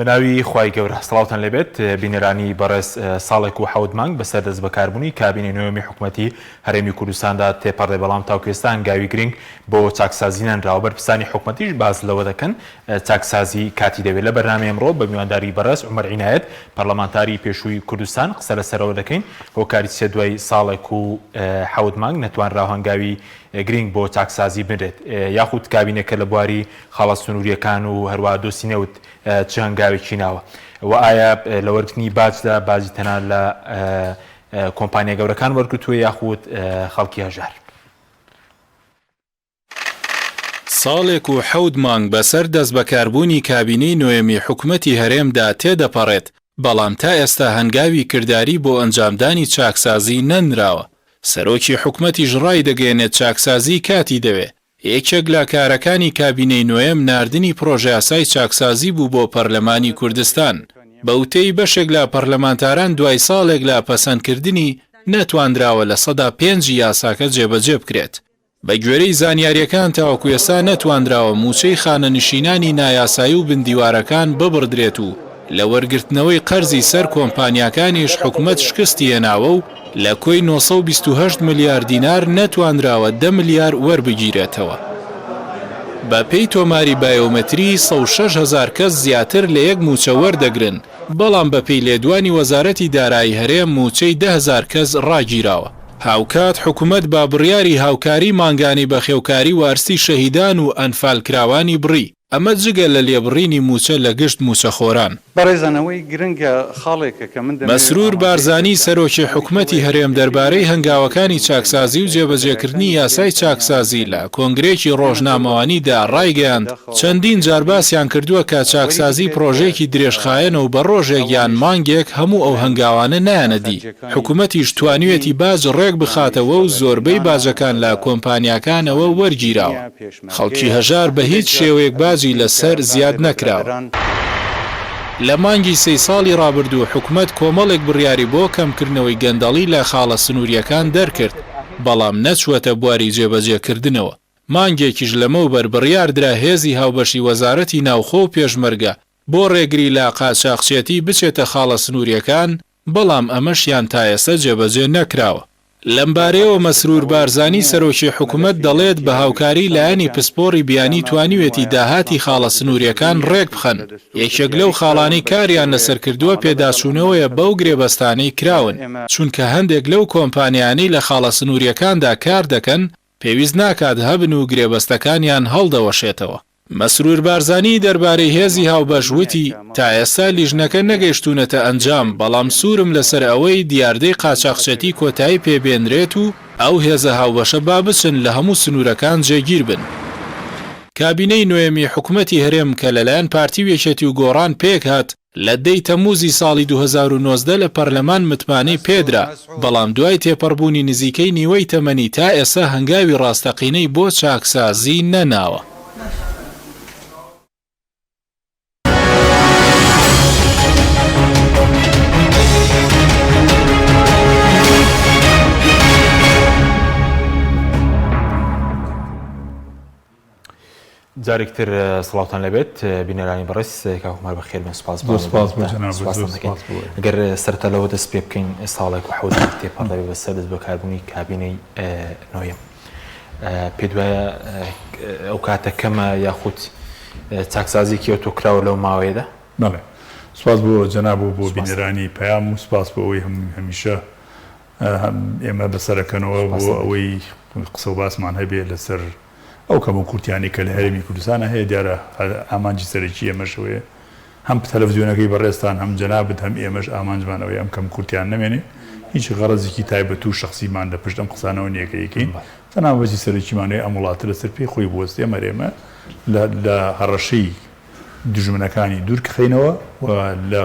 بناوی خوای گەورە سڵاوتان لێبێت بینەرانی بەڕێز ساڵێک و حەوت مانگ بەسەر دەست بەکاربوونی کابینەی نۆیەمی حکوومەتی هەرێمی کوردستاندا تێپەڕێ بەڵام تاوکێستان گاوی گرنگ بۆ چاکسازی نانراوە بەرپرسانی حکوومەتیش باز لەوە دەکەن چاکسازی کاتی دەوێت لە بەرنامەی ئەمڕۆ بە میوانداری بەڕێز عومەر عینایەت پەرلەمانتاری پێشووی کوردستان قسە لەسەرەوە دەکەین هۆکاری سێ دوای ساڵێک و حەوت مانگ نەتوانراوە هەنگاوی گرنگ بۆ چاکسازی بنرێت یاخود کابینەکە لە بواری خاڵە سنووریەکان و هەروە دۆسینەوت چ هەنگاوێکی ناوە و ئایا لە وەرگرتنی باجدا باجی تەنان لە کۆمپانیا گەورەکان وەرگرتووە یاخود خەڵکی هەژار ساڵێک و حەوت مانگ بەسەر دەست بەکاربوونی کابینەی نۆیەمی حکوومەتی هەرێمدا تێدەپەڕێت بەڵام تا ئێستا هەنگاوی کردداری بۆ ئەنجامدانی چاکسازی نەنراوە سەرۆکی حکوومەتیش ڕای دەگەێنێت چاکسازی کاتی دەوێت یەکێک لە کارەکانی کابینەی نۆیەم ناردنی پرۆژە یاسای چاکسازی بوو بۆ پەرلەمانی کوردستان بەوتەی بەشێک لە پەرلەمانتاران دوای ساڵێک لە پەسەندکردنی نەتوانراوە لە سەدا 5 یاساکە جێبەجێ بکرێت بە گوێرەی زانیاریەکان تاوەکو ئێستا نەتوانراوە موچەی خانەنشینانی نایاسایی و بندیوارەکان ببڕدرێت و لە وەرگرتنەوەی قەرزی سەر کۆمپانیاکانیش حکوومەت شکستی هێناوە و لە کۆی 928 ملیار دینار نەتوانراوە 10 ملیار وەربگیرێتەوە. بە پێی تۆماری بایۆمەتری 106,000 کەس زیاتر لە یەک موچە وەردەگرن بەڵام بە پێی لێدوانی وەزارەتی دارایی هەرێم موچەی 10,000 کەس ڕاگیراوە. هاوکات حکوومەت با بڕیاری هاوکاری مانگانی بە خێوکاری وارسی شەهیدان و ئەنفالکراوانی بڕی ئەمە جگە لە لێبڕینی موچە لە گشت موچەخۆران. بەڕێزانەوەی گرنگە خاڵێکە کە من مەسرور بارزانی سەرۆکی حکوومەتی هەرێم دەربارەی هەنگاوەکانی چاکسازی و جێبەجێکردنی یاسای چاکسازی لە کۆنگرێکی ڕۆژنامەوانیدا ڕایگەیاند چەندین جار باسییان کردووە کە چاکسازی پرۆژێکی درێژخایەنە و بە ڕۆژێک یان مانگێک هەموو ئەو هەنگاوانە نایەنەدی حکوومەتیش توانوێتی باج ڕێک بخاتەوە و زۆربەی باجەکان لە کۆمپانیاکانەوە وەرگیراوە خەڵکی هەژار بە هیچ شێوەیەک باجی لەسەر زیاد نەکراوە. لە مانگی 3 ساڵی ڕابردوو حکوومەت کۆمەڵێک بڕیاری بۆ کەمکردنەوەی گەندەڵی لە خاڵە سنووریەکان دەرکرد بەڵام نەچوەتە بواری جێبەجێکردنەوە مانگێکیش لەمەوبەر بڕیاردرا هێزی هاوبەشی وەزارەتی ناوخۆ و پێشمەرگە بۆ ڕێگری لە قاچاقچێتی بچێتە خاڵە سنووریەکان بەڵام ئەمەشیان تا ئێستا جێبەجێ نەکراوە. لەمبارەیەوە مەسرور بارزانی سەرۆکی حکوومەت دەڵێت بە هاوکاری لایەنی پسپۆڕی بیانی توانیوێتی داهاتی خاڵە سنووریەکان ڕێک بخەن یەکێک لەو خاڵانەی کاریان لەسەر کردووە پێداچوونەوەیە بەو گرێبەستانەی کراون چونکە هەندێک لەو کۆمپانیانەی لە خاڵە سنووریەکاندا کار دەکەن پێویست ناکات هەبن و گرێبەستەکانیان هەڵدەوەشێتەوە. مەسرور بارزانی دەربارەی هێزی هاوبەش وتی تا ئێستا لیژنەکە نەگەیشتوونەتە ئەنجام بەڵام سوورم لەسەر ئەوەی دیاردەی قاچاقچێتی کۆتایی پێبێنرێت و ئەو هێزە هاوبەشە با بچن لە هەموو سنوورەکان جێگیر بن. کابینەی نۆیەمی حکوومەتی هەرێم کە لەلایەن پارتی وێکێتی و گۆڕان پێک هات لە 10 تەموزی ساڵی 2019 لە پەرلەمان متمانەی پێدرا بەڵام دوای تێپەڕبوونی نزیکەی نیوەی تەمەنی تا ئێستا هەنگاوی ڕاستەقینەی بۆ چاکسازی نەناوە. جارێکتر سڵاوتان لەبێت بینەرانی بەڕێز کاکومار بەخێر بن سپاس ئەگەر سەرەتا لەوە دەست پێ بکەین ساڵێک و حەوت مانگ تێپەڕێ بەسەر دەست بەکاربوونی کابینەی نۆیەم پێ دوایە ئەو کاتە کەمە یاخود چاکسازیەکی ئۆتۆکراوە لەو ماوەیەدا؟ بەڵێ سپاس بۆ جەناب و بۆ بینەرانی پەیام و سپاس بۆ ئەوەی هەمیشە ئێمە بەسەرەکەنەوە بۆ ئەوەی قسە و باسمان هەبێ لەسەر ئەو کەمە کورتیانی کە لە هەرێمی کوردستانە هەیە دیارە ئامانجی سەرەکی ئێمەشەوەیە هەم تەلەڤیزیۆنەکەی بەڕێستان هەم جەنابەت هەم ئێمەش ئامانجمانەوەی ئەم کەم کورتیان نەمێنێ هیچ غەرەزێکی تایبەت و شخصیمان لە پشت ئەم قسانەوە نیەکەیەکەین تەنانەتی سەرەکیمانەیە ئەم وڵاتە لەسەر پێی خۆی بوەستێ مەرێمە لە هەڕەشەی دژمنەکانی دوورکەخینەوە و لە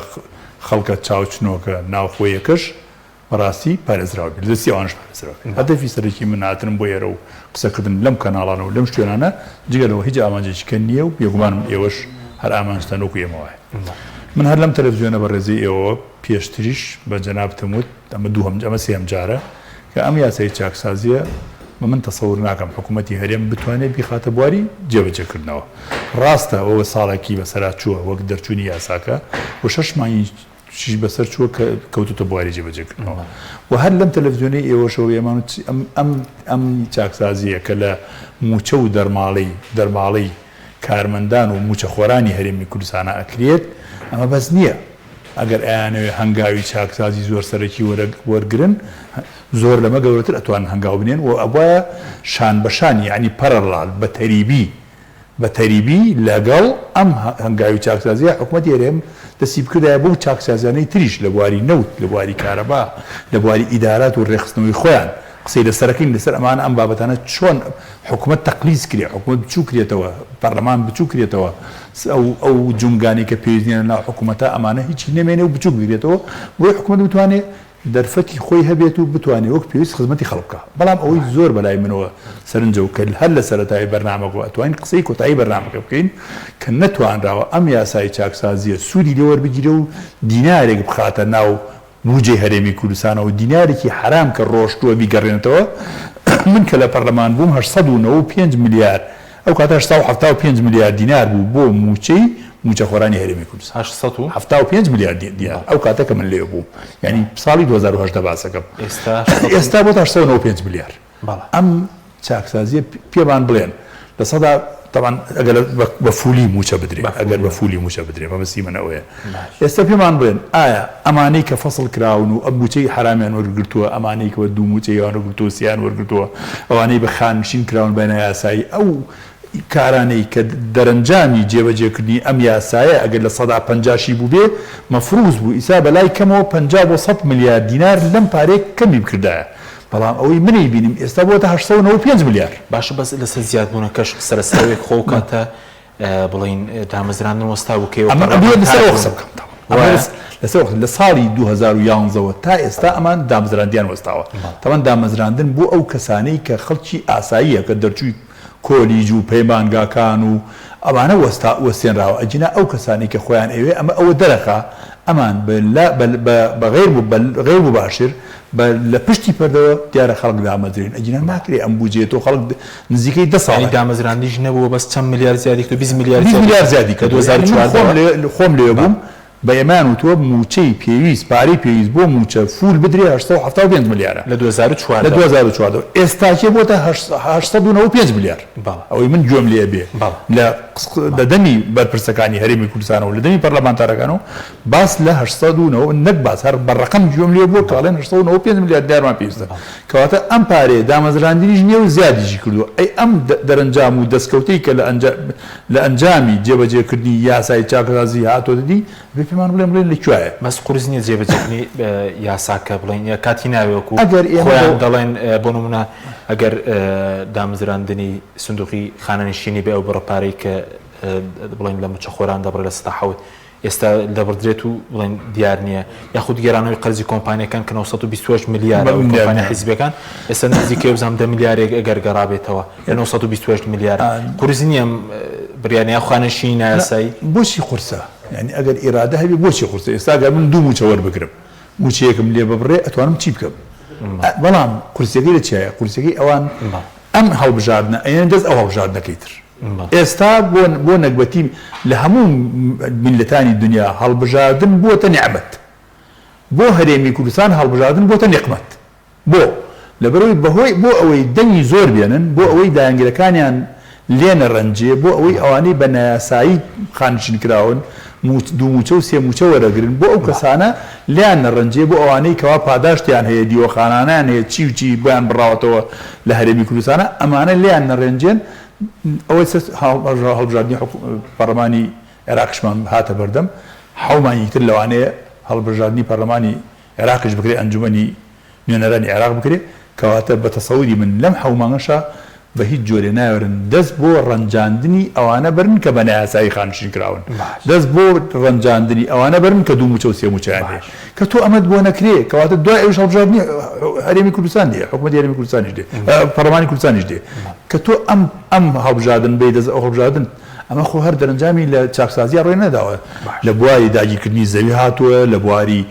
خەڵکە چاوچنۆکە ناوخۆیەکەش بەڕاستی پارێزراوە بێت دەستی ئەوانش پارێزراوە بێت هەدەفی سەرەکی من هاتنم بۆ ئێرە و قسەکردن لەم کەناڵانەوە لەم شوێنانە جگەرەوە هیچ ئامانجێکیکە نییە و بێگومانم ئێوەش هەر ئامانجتان وەکو ئێمەوەیە. من هەر لەم تەلەڤیزیۆنە بەڕێزی ئێوە پێشتریش بە جەنابتم وت ئەمە سێم جارە کە ئەم یاسای چاکسازیە من تەسەوور ناکەم حکوومەتی هەرێم بتوانێت بیخاتە بواری جێبەجێکردنەوە ڕاستە ئەوە ساڵێکی بەسەرا چووە وەک دەرچوونی یاساکە و 6 مانگی شیش بەسەر چووە کە کەوتوتە بواری جێبەجێکردنەوە و هەر لەم تەلەڤیزیۆنەی ئێوەشەوە ئێمان ئەم چاکسازیە کە لە موچە و دەرماڵەی کارمەندان و موچەخۆرانی هەرێمی کوردستانە ئەکرێت ئەمە بەس نییە ئەگەر ئەیانەوێ هەنگاوی چاکسازی زۆر سەرەکی وەرگرن زۆر لەمە گەورەتر ئەتوان هەنگاو بنێن و ئەوە شان بەشانی ینی پەرەڵال بە تەریبی لەگەڵ ئەم هەنگاوی چاکسازیە حکوومەتی هەرێم دەستی بکردایە بۆ چاکسازیانەی تریش لە بواری نەوت لە بواری کارەبا لە بواری ئیدارات و ڕێخستنەوەی خۆیان قسەی لەسەرەکەین لەسەر ئەمان ئەم بابەتانە چۆن حکوومەت تەقلیز کرێ حکوومەت بچوو کرێتەوە پەرلەمان بچوو کرێتەوە ئەو جونگانی کە پێویستیانە ناو حکوومەتە ئەمانە هیچی نەمێنێ و بچوو بگرێتەوە بۆی حکوومەت بتوانێت دەرفەتی خۆی هەبێت و بتوانێت وەک پێویست خزمەتی خەڵکە بەڵام ئەوەی زۆر بەلای منەوە سەرنجە و کە هەر لە سەرەتای بەرنامەکە ئەتوانین قسەی کۆتایی بەرنامەکە بکەین کە نەتوانراوە ئەم یاسای چاکسازیە سوودی لێوەربگیرە و دینارێک بخاتە ناو بوجێ هەرێمی کوردستانە و دینارێکی حرام کە ڕۆشتووە بیگەڕێنێتەوە من کە لە پەرلەمان بووم 895 میلیارد ئەو کاتە 875 میلیارد دینار بوو بۆ موچەخۆرانی هەرێمی کوردستان 875 میلیارد دینار ئەو کاتە کە من لێ بوو یعنی ساڵی 2010 باسەکەم ئێستا بۆ 895 میلیارد ئەم چاکسازیە پێمان بڵێن لە سەدا طبعا ئەگەر بە فولی موچە بدرێ ئەگەر بە فولی موچە بدرێ بەمەسی منەوەیە ئێستا پێمان بڵێن ئایا ئەمانەی کە فەسڵ کراون و ئەم موچەی حرامیان وەرگرتووە ئەمانەی کە دوو موچەی وەرگرتووە سییان وەرگرتووە ئەوانەی بە خانشین کراون بەنە یاسایی ئەو کارانەی کە دەرەنجامی جێبەجێکردنی ئەم یاسایە ئەگەر لە 150 بوو بێ مەفروض بوو ئیسا بەلای کەمەوە 50 بۆ 100 میلیارد دینار لەم پارێک کەمی بکردایە بەڵام ئەوەی منی بینیم ئێستا بۆتە 895 میلیارد باشە بەس لەسەر زیادبوونەکەش سەرسەرێک خۆ کاتە بڵین دامەزراندن وەستا بووکەوە لە ساڵی 2011ەوە تا ئێستا ئەمان دامەزراندیان وەستاوە تاوان دامەزراندن بۆ ئەو کەسانەی کە خەڵکی ئاساییە کە دەرچووی کۆلیج و پەیمانگاکان و ئەمانە وەستێنراوە ئەجینا ئەو کەسانی کە خۆیان ئەوێ ئەمە ئەوە دەرەخا ئەمان بەغێر مباشر لە پشتی پەردەوە دیارە خەڵک دامەزرێن ئەجینا ناکرێ ئەم بوجێتەوە خەڵک نزیکەی 10 ساڵی دامەزراندیش نەبووە بەس چەند میلیارد زیادی کە 20 میلیارد زیادی کە 2014 خۆم لێ بووم بە ئێمان و تۆ موچەی پێویست پارەی پێویست بۆ موچە فول بدرێ 875 میلیارە لە 2014 ئێستاکێ بۆتە 895 میلیارد ئەوەی من گوێم لێ بێ لە دەمی بەرپرسەکانی هەرێمی کوردستانەوە لە دەمی پەرلەمانتارەکانەوە باس لە 809 نەک باس هەر بەڕەقەم گوێم لێ بۆ کاڵێن 895 میلیارد دیارمان پێویستە کەواتە ئەم پارەیە دامەزراندنیش نییە و زیادیشی کردووە ئەی ئەم دەرەنجام و دەستکەوتەی کە لە ئەنجامی جێبەجێکردنی یاسای چاکسازی هاتۆ دەدی پێمان بڵێن لەکوایە مەس قورس نییە جێبەجێکردنی یاساکە بڵێن کاتی ناوێکو خۆیان دەڵێن بۆ نمونە ئەگەر دامەزراندنی سندوقی خانەنشینی بێ ئەو بڕەپارەی کە بڵێن لە مچەخۆران دەبڕێت لە 170 ئێستا دەبڕدرێت و بڵێن دیار نییە یاخود گێرانەوەی قەرزی کۆمپانیەکان کە 928 میلیارد کۆمپانیا حیزبەکان ئێستا نزیکەی بزانام 10 میلیارێک ئەگەر گەڕابێتەوە لە 928 میلیارد قورس نییە بریانەیە خانەنشینی نایاسایی بۆچی قورسە یعنی ئەگەر ئیرادە هەبێ بۆچی قورسە ئێستا گەر من دوو موچە وەربگرم موچەیەکم لێ ببڕێ ئەتوانم چی بکەم بەڵام قورسەکەی لە چیایە قورسەکەی ئەوان ئەم هەڵبژاردنە ئەیان دەست ئەو هەڵبژاردنەکەی تر ئێستا بۆ نەکبەتی لە هەموو میلەتانی دنیا هەڵبژاردن بووەتە نیعمەت بۆ هەرێمی کوردستان هەڵبژاردن بووەتە نیقمەت بۆ لەبەرەوەی بەهۆی بۆ ئەوەی دەنگی زۆر بێنن بۆ ئەوەی داهێنگرەکانیان لێنە ڕەنجێ بۆ ئەوەی ئەوانەی بە نایاسایی خانشین کراون دوو موچە و سێ موچە وەرەگرن بۆ ئەو کەسانە لیان نەڕەنجێ بۆ ئەوانەی کەوا پاداشتیان هەیە دیوەخانانیان هەیە چی و چی بۆیان بڕاوەتەوە لە هەرێمی کوردستانە ئەمانە لیان نەڕێنجێن ئەوەی هەڵبژاردننی پەرلەمانی عێراقیشمان هاتە بەردەم حەومانی تر لەوانەیە هەڵبژاردننی پەرلەمانی عێراقیش بکرێ ئەنجومەنی نوێنەرانی عێراق بکرێ کەواتە بە تەسەووری من لەم حەومانەشە بە هیچ جۆرێ ناوێرن دەست بۆ ڕەنجاندنی ئەوانە برن کە بە نایاسایی خانشین کراون دەست بۆ ڕەنجاندنی ئەوانە برن کە دوو موچە و سێ موچیان هەیە کە تۆ ئەمەت بۆ نەکرێ کەواتە دوای ئەوش هەڵبژاردننی هەرێمی کوردستان دێ حکوومەتی هەرێمی کوردستانیش دێ پەرلەمانی کوردستانیش دێ کە تۆ ئەم هەڵبژاردن بێ دەست ئەو هەڵبژاردن ئەمە خۆ هەر دەرەنجامی لە چاکسازیە ڕێ نەداوە لە بواری داگیرکردنی زەوی هاتووە لە بواری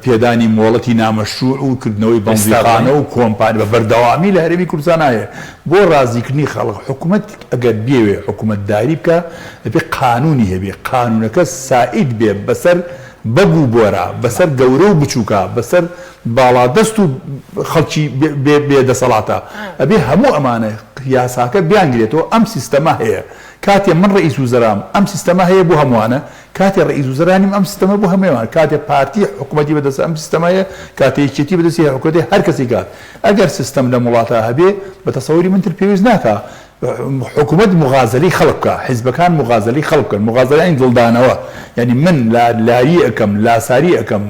پێدانی مۆڵەتی نامەشروع و کردنەوەی بەنزیخانە و کۆمپانی بە بەردەوامی لە هەرێمی کوردستان هەیە بۆ ڕازیکردنی خەڵک حکوومەت ئەگەر بێوێ حکوومەتداری بکە دەبێ قانونی هەبێ قانونەکە سائید بێ بەسەر بەبوو بۆرە بەسەر گەورە و بچووکە بەسەر باڵادەست و خەڵکی بێدەسەڵاتە ئەبێ هەموو ئەمانە یاساکە بیانگرێتەوە ئەم سیستەمە هەیە کاتێ من ڕئیس وزەرام ئەم سیستەمە هەیە بۆ هەمووانە کاتێ ڕئیس وزەرانیم ئەم سیستەمە بۆ هەمووان کاتێ پارتی حکوومەتی بەدەست ئەم سیستەمەیە کاتێ یەکێتی بەدەستی حکوومەتی هەر کەسی کات ئەگەر سیستەم لە وڵاتە هەبێ بە تەسەووری من تر پێویست ناکە حکوومەت مغازەلی خەڵک بکە حیزبەکان مغازەلی خەڵک بکەن مغازەلانی دڵدانەوە یعنی من لاری ئەەکەم لاساری ئەەکەم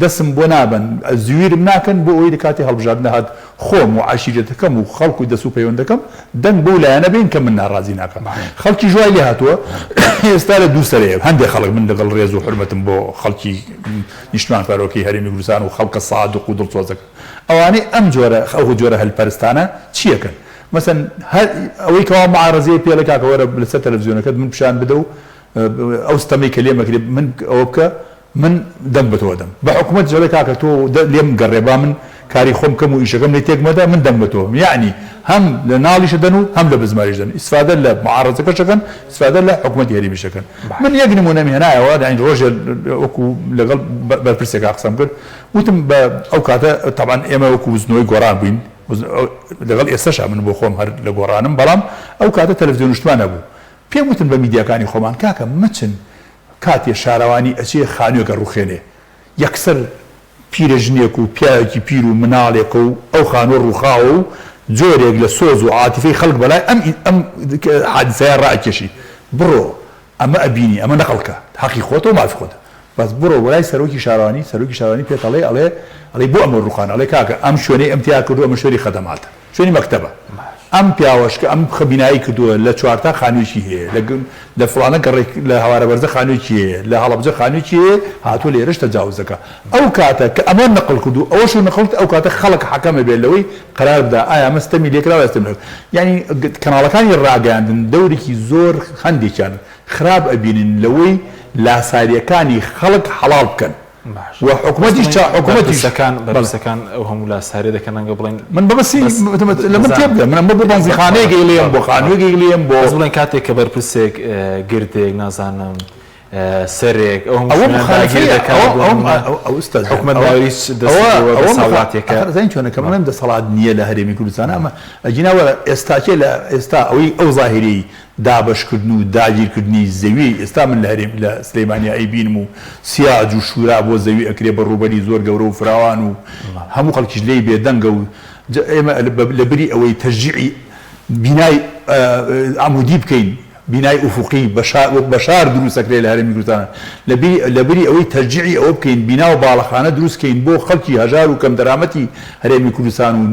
دەسم بۆ نابن زویرم ناکەن بۆ ئەوەی کاتی هەڵبژاردن هات خۆم و عشیرەتەکەم و خەڵک و دەسوو پەیوەندەکەم دەنگ بۆ لایەنە بین کە من ناڕازی ناکەم خەڵکی ژوای لێ هاتووە ئێستا لە دوو سەرەیە هەندێک خەڵک من لەگەڵ ڕێز و حرمەتم بۆ خەڵکی نیشتمان پارۆکەی هەرێمی کوردستان و خەڵکە سادق و دڵسۆزەکە ئەوانەی ئەم جۆرە هەلپەرستانە چیەکەن مثلا ئەوەی کەوا معارەزەیە پێ لە کاکەوەرە لەسەر تەلەڤیزیۆنەکەت من پیشان بدە و ئەو ستەمەی کە لێمەکرێ من ئەوە بکە من دەنگ بە تۆ دەم بە حکوومەت جەڵێ کاکە تۆ لێم گەڕێبا من کاری خۆم کەم و ئیشەکەم لێ تێکمەدا من دەنگ بە تۆ یعنی هەم لە ناڵیشە دەن و هەم لە بزماریش دەن ئیسفادە لە معارەزەکەشەکەن ئیسفادە لە حکوومەتی هەرێمیشەکەن من یەک نمونەمی هێنایەوە داین ڕۆژێ وەکو لەگەڵ بەرپرسێکا قسەم کرد وتم بە ئەو کاتە تەبان ئێمە وەکو وزنەوەی گۆڕان بووین لەگەڵ ئێستاشا من بۆ خۆم هەر لە گۆڕانم بەڵام ئەو کاتە تەلەڤیزیۆن نیشتمان نەبوو پێم وتن بە میدیاکانی خۆمان کاکە مچن کاتێ شارەوانی ئەچێ خانوویەکە ڕوخێنێ یەکسەر پیرەژنێک و پیاوێکی پیر و مناڵێکە و ئەو خانوە ڕووخاوە و جۆرێک لە سۆز و عاتیفەی خەڵک بەلای ئەم حادسەیە ڕائکێشی بڕۆ ئەمە ئەبینی ئەمە نەقڵکە حەقی خۆتە و مافی خۆتە بەس بڕۆ وەلای سەرۆکی شارەوانی پێت ئەڵێ بۆ ئەمە ڕوخان ئەڵێ کاکە ئەم شوێنەی ئەمتیا کردو ئەمە شوێنی خەدەماتە شوێنی مەکتەبە ئەم پیاوەشکە ئەم خەبینایی کردووە لە چوارتا خانوویکی هەیە لە فڵانە گەڕێک لە هەوارە بەرزە خانوویکی هەیە لە هەڵەبجە خانوویکی هەیە هاتووە لێرەش تەجاوزەکە ئەو کاتە کە ئەمە نەقڵ کردو ئەوەش نەقڵت ئەو کاتە خەڵک حەکەمە بێت لەوەی قرار بدا ئایا مەستەمی لێکراوە ئەستەم یعنی کەناڵەکانی ڕاگەاندن دەورێکی زۆر هەندێکیان خراپ ئەبینن لەوەی لاساریەکانی خەڵک حەڵاڵ بکەن و حکوومەتیشەکان بەرزەکان ئەو هەموو لا سارێ دەکەن ئەنگە بڵێن من بەبسی لە من تێبگە من بۆ بەنزیخانەیەکی لێم بۆ خانوویەکی لێم بۆ بڵێن کاتێک کە بەرپرسێک گردێک نازانم سەرێک زین چۆنەکە من دەسەڵات نییە لە هەرێمی کوردستان ئەمە ئەجیناوە ئێستاکێ لە ئێستا ئەوەی ئەو ظاهری دابشکردن و داگیرکردنی زەوی ئێستا من لە هەرێم لە سلەیمانیا ئەیبینم و سیاج و شورا بۆ زەوی ئەکرێ بە ڕووبەری زۆر گەورە و فراوان و هەموو خەڵکیش لێی بێدەنگە و ئێمە لەبری ئەوەی تەشجیعی بینای عمودی بکەین بینای ئوفوقی بەشار دروستەکرێ لە هەرێمی کوردستان لەبری ئەوەی تەرجیعی ئەوە بکەین بیناو باڵەخانە دروستکەین بۆ خەڵکی هەژار و کەم دەرامەتی هەرێمی کوردستان و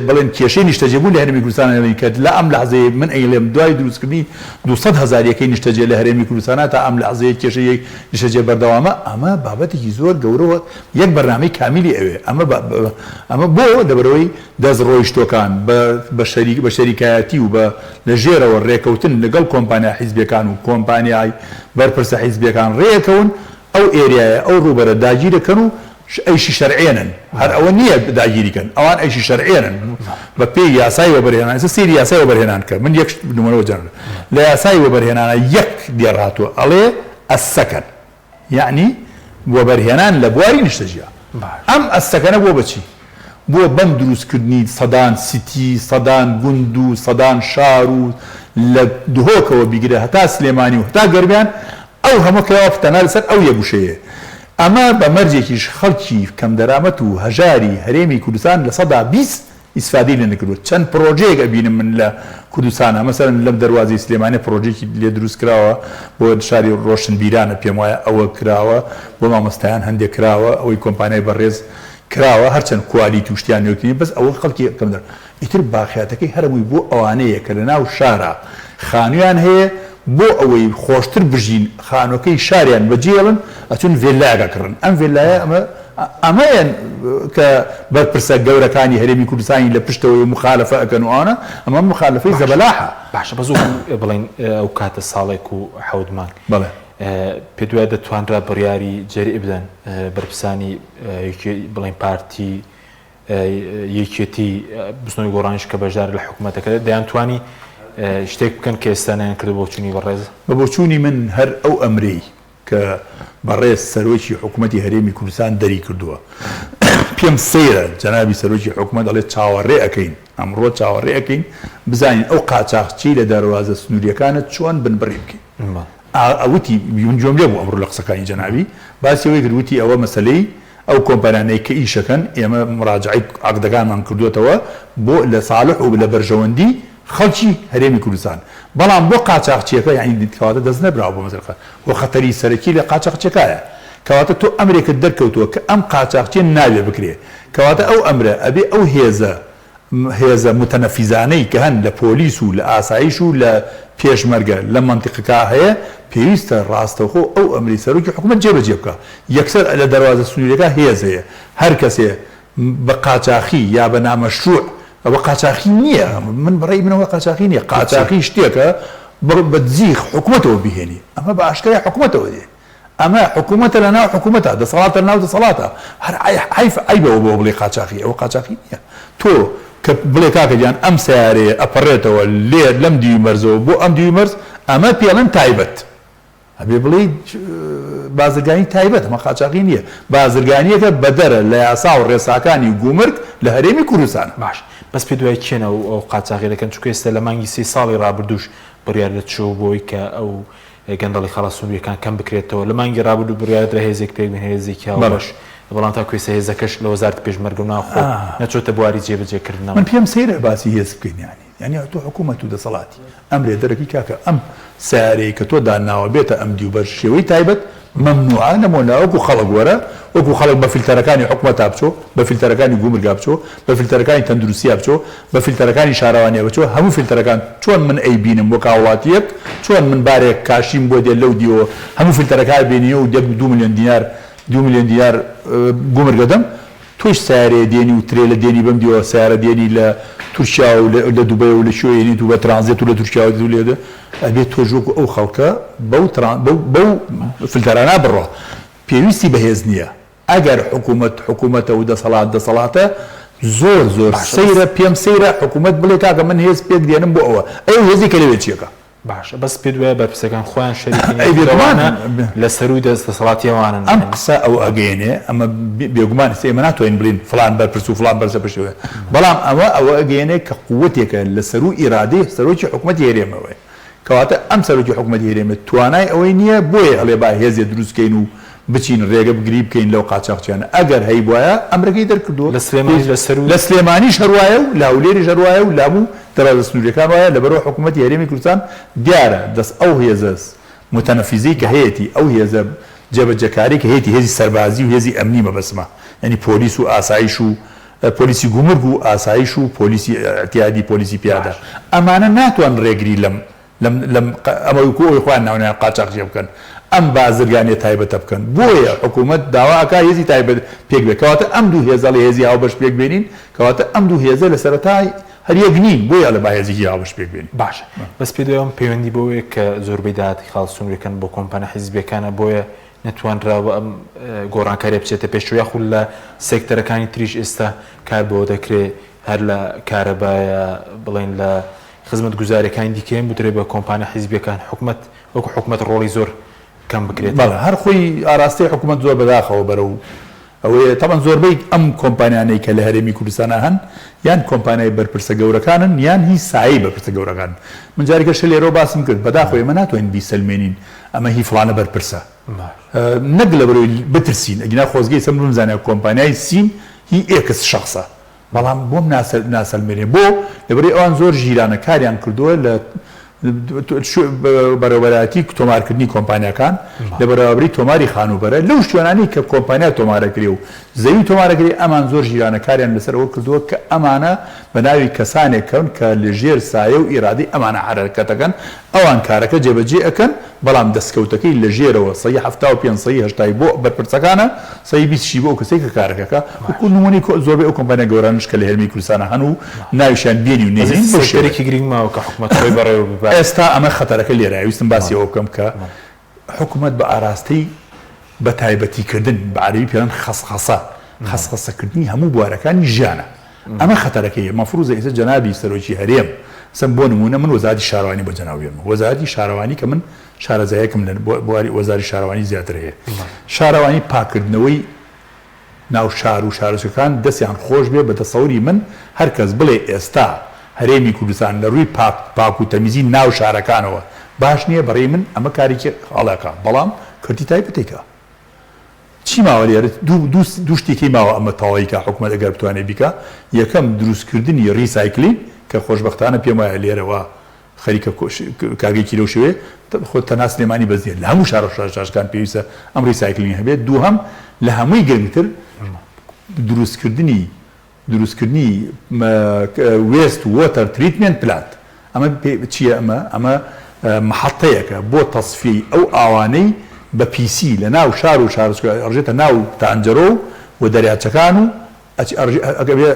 بڵێن کێشەی نیشتەجێبوون لە هەرێمی کوردستان کرد لە ئەم لەحزەیە من ئەیڵێم دوای دروستکردنی 200,000 یەکەی نیشتەجێ لە هەرێمی کوردستانە تا ئەم لەحزەیە کێشەی نیشتەجێ بەردەوامە ئەمە بابەتێکی زۆر گەورەوە یەک بەرنامەی کامیلی ئەوێ ئەمە بۆ لەبەرەوەی دەستڕۆیشتۆکان بە شەریکایەتی و بە لەژێرەوە ڕێکەوتن لەگەڵ کۆمپانیا حیزبیەکان و کۆمپانیای بەرپرسە حیزبیەکان ڕێکەون ئەو ئێریایە ئەو ڕوبەرە داگیرەکەن و ئەیشی شەرعێنن هەر ئەوە نییە داگیریکەن ئەوان ئەیشی شەرعێنن بە پێی یاسای وەبەرهێنان سێری یاسای وەبەرهێنان کرد من یەک نمونەوە جەن لە یاسای وەبەرهێنانە یەک دێڕاتوە ئەڵێ ئەسەکەن یعنی وەبەرهێنان لە بواری نیشتەجیە ئەم ئەسەکەنە بۆ بچی بۆ بەم دروستکردنی سەدان سیتی سەدان گوند و سەدان شار و لە دهۆکەوە بیگرە هەتا سلێمانی و هەتا گەرمیان ئەو هەمووکەوە فتەنا لەسەر ئەو یەگوشەیە ئەمە بە مەرجێکیش خەڵکی کەم دەرامەت و هەژاری هەرێمی کوردستان لە 120 ئیسفادەی لێ نەکردووە چەند پرۆژەیەک ئەبینم من لە کوردستانە مەسەرەن لەم دەواازەی سلێمانە پرۆژێکی لێ دروست کراوە بۆ شاری ڕۆشنبیرانە پێم وایە ئەوە کراوە بۆ مامۆستایان هەندێک کراوە ئەوەی کۆمپانیای بەڕێز کراوە هەرچەند کوالیتی و شتیان نوێکنی بەس ئەوە خەڵکی کەم دەر ئیتر باخیاتەکەی هەرمووی بۆ ئەوانەیە کە لە ناو شارە خانوویان هەیە بۆ ئەوەی خۆشتر بژین خانۆکەی شاریان بەجێڵن ئەچون ڤێلایەکەکردن ئەم ڤێلایە ئەمەیان کە بەرپرسە گەورەکانی هەرێمی کوردستانی لە پشتەوەی مخالفە ئەکەن وانە ئەمە مخالفەی زەبەلاحە باشە بەزوو بڵێن ئەو کاتە ساڵێک و حەوت مانگ بەڵێ پێ دوای دەتوانرا بڕیاری جێری بدەن بەرپرسانی بڵێن پارتی یەکێتی بستنەوەی گۆڕانیش کە بەشدار لە حکوومەتەکە دەیانتوانی شتێک بکەن کە ئێستانیان کرد بۆ چوونی بەڕێز بە بۆچوونی من هەر ئەو ئەمرەی کە بەڕێز سەرۆکی حکوومەتی هەرێمی کوردستان دەری کردووە پێم سەیرە جەنابی سەرۆکی حکوومەت دەڵێت چاوەڕێ ئەەکەین ئەمڕۆ چاوەڕێ ئەەکەین بزانین ئەو قاچاقچی لە دەواازە سنووریەکانت چۆن بنبڕی بکەین ئەوتی جۆملێ بوو ئەمڕۆ لە قسەکانی جەنابی باسیەوەی گروتی ئەوە مەسلەی ئەو کۆمپانیانەی کە ئیشەکەن ئێمە مراجعی عقدەکانمان کردوێتەوە بۆ لە ساڵح و لە بەرژەوەندی خەڵکی هەرێمی کوردستان بەڵام بۆ قاچاقچیەکە یعنی کەواتە دەست نەبراوە بۆ مەزرخە بۆ خەتەری سەرەکی لە قاچاقچیەکەیە کەواتە تۆ ئەمرێکت دەرکەوتووە کە ئەم قاچاقچیە ناوێ بکرێ کەواتە ئەو ئەمرە ئەبێ ئەو هێزە متەنەفیزانەی کە هەن لە پۆلیس و لە ئاسایش و لە پێشمەرگە لە منتیقەکە هەیە پێویستە ڕاستەوخۆ ئەو ئەمری سەرۆکی حکوومەت جێبەجێ بکە یەکسەر لە دەواازە سنووریەکە هێز هەیە هەر کەسێ بە قاچاقی یا بە نامەشروع ئەوە قاچاقی نییە من بەڕێی منەوە قاچاقی نییە قاچاقی شتێکە بە دزیق حکوومەتەوە بهێنی ئەمە بە ئاشکرای حکوومەتەوە دێ ئەمە حکوومەتە لە ناو حکوومەتە دەسەڵاتە ناو دەسەڵاتە هەر حیف ئەیبەوە بۆ بڵێ قاچاقی ئەوە قاچاقی نییە تۆ کە بڵێ کاکە گیان ئەم سیارەیە ئەپەڕێتەوە لێ لەم دیوی مەرزەوە بۆ ئەم دیوی مەرز ئەمە پێڵەن تایبەت ئەبێ بڵێ بازرگانی تایبەت ئەمە قاچاقی نییە بازرگانیەکە بەدەرە لە یاسا و ڕێساکانی گومرگ لە هەرێمی کوردستان باش بەس پێ دوای چێنە ئەو قاچاقی دەکەن چونکە ئێستا لە مانگی 3 ساڵی ڕابردووش بڕیار دەچوو بۆی کە ئەو گەندەڵی خەڵات سنووریەکان کەم بکرێتەوە لە مانگی ڕابردوو بڕیار درا هێزێک پێک بێن هێزێکی هاوبەش بەڵام تا کوێسە هێزەکەش لە وەزارەتی پێشمەرگە و ناوخۆ نەچۆتە بواری جێبەجێکردنەوە من پێم سەیرە باسی هێز بکەین یعنی تۆ حکوومەت و دەسەڵاتی ئەمرێ دەرەکی کاکە ئەم سیارەی کە تۆ داناوە بێتە ئەم دیو بەر شێوەی تایبەت ممنوعە نەمۆنا وەکو خەڵک وەرە وەکو خەڵک بە فیلتەرەکانی حکوومەتا بچۆ بە فیلتەرەکانی گومرگا بچۆ بە فیلتەرەکانی تەندروستیا بچۆ بە فیلتەرەکانی شارەوانیە بچۆ هەموو فیلتەرەکان چۆن من ئەیبینم بۆ کاوڵاتیەک چۆن من بارێک کاشیم بۆ دێ لەو دیەوە هەموو فیلتەرەکان بینیە و 2 میلیۆن دینار 2 میلیۆن دینار گومرگەدەم توش سیارەیە دێنی و ترێ لە دێنی بەم دیەوە سیارە دێنی لە تورکیا و لە دوبای و لە شوێنی تو بە ترانزیت و لە تورکیا و لێدە ئەبێت تۆژۆک ئەو خەڵکە بەو فیلتەرانە بڕۆ پێویستی بەهێز نییە ئەگەر حکوومەتە و دەسەڵاتە زۆر سەیرە پێم سەیرە حکوومەت بڵێ کاکە من هێز پێک دێنم بۆ ئەوە ئەو هێزی کە لەوێ چیەکە باشە بەس پێ دوایە بەرپرسەکان خۆیان شەریکانە لە سەروی دەسەڵاتیەوانن ئەم قسە ئەو ئەگەیەنێ ئەمە بێگومان ئێمە ناتوانین بڵین فلان بەرپرس و فلان بەرزە پشتوێ بەڵام ئەوە ئەگەیەنێ کە قووەتێکە لە سەر و ئیرادەی سەرۆکی حکوومەتی هەرێمەوەی کەواتە ئەم سەرۆکی حکوومەتی هەرێمە توانای ئەوەی نییە بۆیە هەڵێ با هێزێ دروستکەین و بچین ڕێگە بگری بکەین لەو قاچاقچیانە ئەگەر هەی وایە ئەمرەکەی دەرکردووە لە سلێمانی شەروایە و لە هەولێری ژەروایە و لاموو دەڕازە سنووریەکان وایە لەبەرەوە حکوومەتی هەرێمی کوردستان دیارە دەست ئەو هێزە متەنەفیزی کە هەیەی ئەو هێزە جێبەجێکاری کە هەیەی هێزی سەربازی و هێزی ئەمنی مەبەسمە ینی پۆلیس و ئاسایش و پۆلیسی گومرگ و ئاسایش و پۆلیسی ئەتیادی پۆلیسی پیادە ئەمانە ناتوان ڕێگری لەم ئەمەوەکو ئەوی خۆیان ناونیان قاچاقچیە بکەن ئەم بازرگانیە تایبەتە بکەن بۆیە حکوومەت داواکە هێزی تایبەت پێک بێت کەواتە ئەم دوو هێزە لە هێزی هاوبەش پێک بێنین کەواتە ئەم دوو هێزە لە سەرەتای هەر یەک نین بۆیە لە باهێزێکی هاوبەش پێک بێنین باشە بەس پێ دوایەوە پەیوەندی بۆیە کە زۆربەی داهاتی خاڵ سنووریەکان بۆ کۆمپانیا حیزبیەکانە بۆیە نەتوانراوە ئەم گۆڕانکاریە بچێتە پێشەوە یاخود لە سێکتەرەکانی تریش ئێستا کار بۆ دەکرێت هەر لە کارەبایە بڵێن لە خزمەت گوزاریەکانی دیکەین بودرێ بە کۆمپانیا حیزبیەکان حکوومەت وەکو حکوومەت ڕۆڵی زۆر کەم بکرێت بەڵێ هەر خۆی ئاراستەی حکوومەت زۆر بەداخەوە بەرە و ئەوەیە تاوان زۆربەی ئەم کۆمپانیانەی کە لە هەرێمی کوردستانە هەن یان کۆمپانیای بەرپرسە گەورەکانن یان هی سایی بەرپرسە گەورەکان من جارێکە شە لێرەوە باسم کرد بەداخۆی ئێمە ناتوانین بیسەلمێنین ئەمە هی فڵانە بەرپرسە نەک لە بەرەوەی بترسین ئەگینا خۆزگەی سەم بزانێت کۆمپانیای سین هی ئێکس شخصە بەڵام بۆم ناسەلمێنێ بۆ لەبەرەوەی ئەوان زۆر ژیرانە کاریان کردووە لە بەرەوبەراتی تۆمارکردنی کۆمپانیەکان لە بەراوردی تۆماری خانوبەرە لەو شوێنانی کە کۆمپانیا تۆمارەکری و زەوی تۆمارەکری ئەمان زۆر ژیرانە کاریان لەسەرەوە کردووە کە ئەمانە بە ناوی کەسانێک کەون کە لە ژێر سایە و ئیرادی ئەمانە حرەکەتەکەن ئەوان کارەکە جێبەجێ ئەەکەن بەڵام دەستکەوتەکەی لە ژێرەوە 175 بۆ بەرپرسەکانە 120 بۆ کەسێک کە کارەکەەکە وەکو نمونەی زۆربەی ئەو کۆمپانیا گەورانش کە لە هەرمی کوردستانە هەن و ناویشیان بینی و نێزین بۆ شێرێکی گرنگماوە کە حکوومەت خۆی بەڕێوە ئێستا ئەمە خەتەرەکە لێرە ویستم باسی ئەوە بکەم کە حکوومەت بە ئاراستەی بە تایبەتیکردن بە عەربی پێڵەن خەسخەسەکردنی هەموو بوارەکانی ژیانە ئەمە خەتەرەکەیە مەفروضە ئێستا جەنابی سەرۆکی هەرێم سم بۆ نمونە من وەزارەتی شارەوانی بۆ جەناوێنمە وەزارەتی شارەوانی کە من شارەزایەکم لە بواری وەزاری شارەوانی زیاتر هەیە شارەوانی پاکردنەوەی ناو شار و شارەچەکان دەستیان خۆش بێ بە تەسەوری من هەر کەس بڵێ ئێستا هەرێمی کوردستان لە ڕووی پاک و تەمیزی ناو شارەکانەوە باش نییە بەڕێی من ئەمە کارێکی هەڵەکە بەڵام کردی تایبەتێکە چی ماوە لێرە دوو شتێکی ماوە ئەمە تەواویکە حکوومەت ئەگەر بتوانێت بیکە یەکەم دروستکردنی ڕیسایکلین کە خۆشبەختانە پێم وایە لێرەوە خەریکە کاگەیەکی لەو شوێ خۆت تەنها سلێمانی بەزیێت لە هەموو شارەشاشکان پێویستە ئەم ڕیسایکلین هەبێت دووهەم لە هەمووی گرنگتر دروستکردنی وێست وۆتەر تریتمنت پلانت ئەمە چییە ئەمە محەتەیەکە بۆ تەصفی ئەو ئاوانەی بە پیسی لە ناو شار و ئەڕژێتە ناو تانجەرۆ و دەریاچەکان و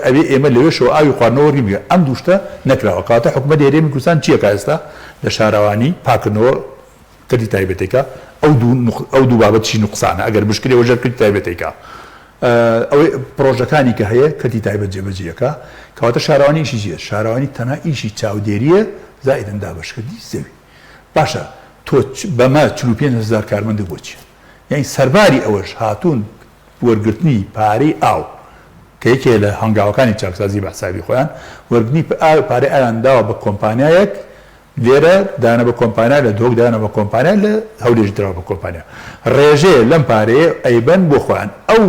ئەبێ ئێمە لەوێشەوە ئاوی خواردنەوە ڕیبگە ئەم دووشتە نەکراوە کاتە حکوومەت هەرێمی کوردستان چییەکە ئێستا لە شارەوانی پاکردنەوە کردی تایبەتێکە ئەو دوو بابەتشی نوقسانە ئەگەر بشکرێ وەژەر کردی تایبەتێکە ئەوەی پرۆژەکانی کە هەیە کردی تایبەت جێبەجێەکە کەواتە شارەوانی ئیشی چییە شارەوانی تەنها ئیشی چاودێریە زائیدەن دابەشکردی زەوی باشە تۆ بەمە 45,000 کارمەندە بۆچیە یعنی سەرباری ئەوەش هاتوون وەرگرتنی پارەی ئاو کە یەکێ لە هەنگاوەکانی چاکسازی بە حسابی خۆیان وەرگرتنی پارەی ئاویان داوە بە کۆمپانیایەک لێرە دانە بە کۆمپانیا لە دۆک دانە بە کۆمپانیا لە هەولێژی درەوە بە کۆمپانیا ڕێژەیە لەم پارەیە ئەیبەن بۆ خۆیان ئەو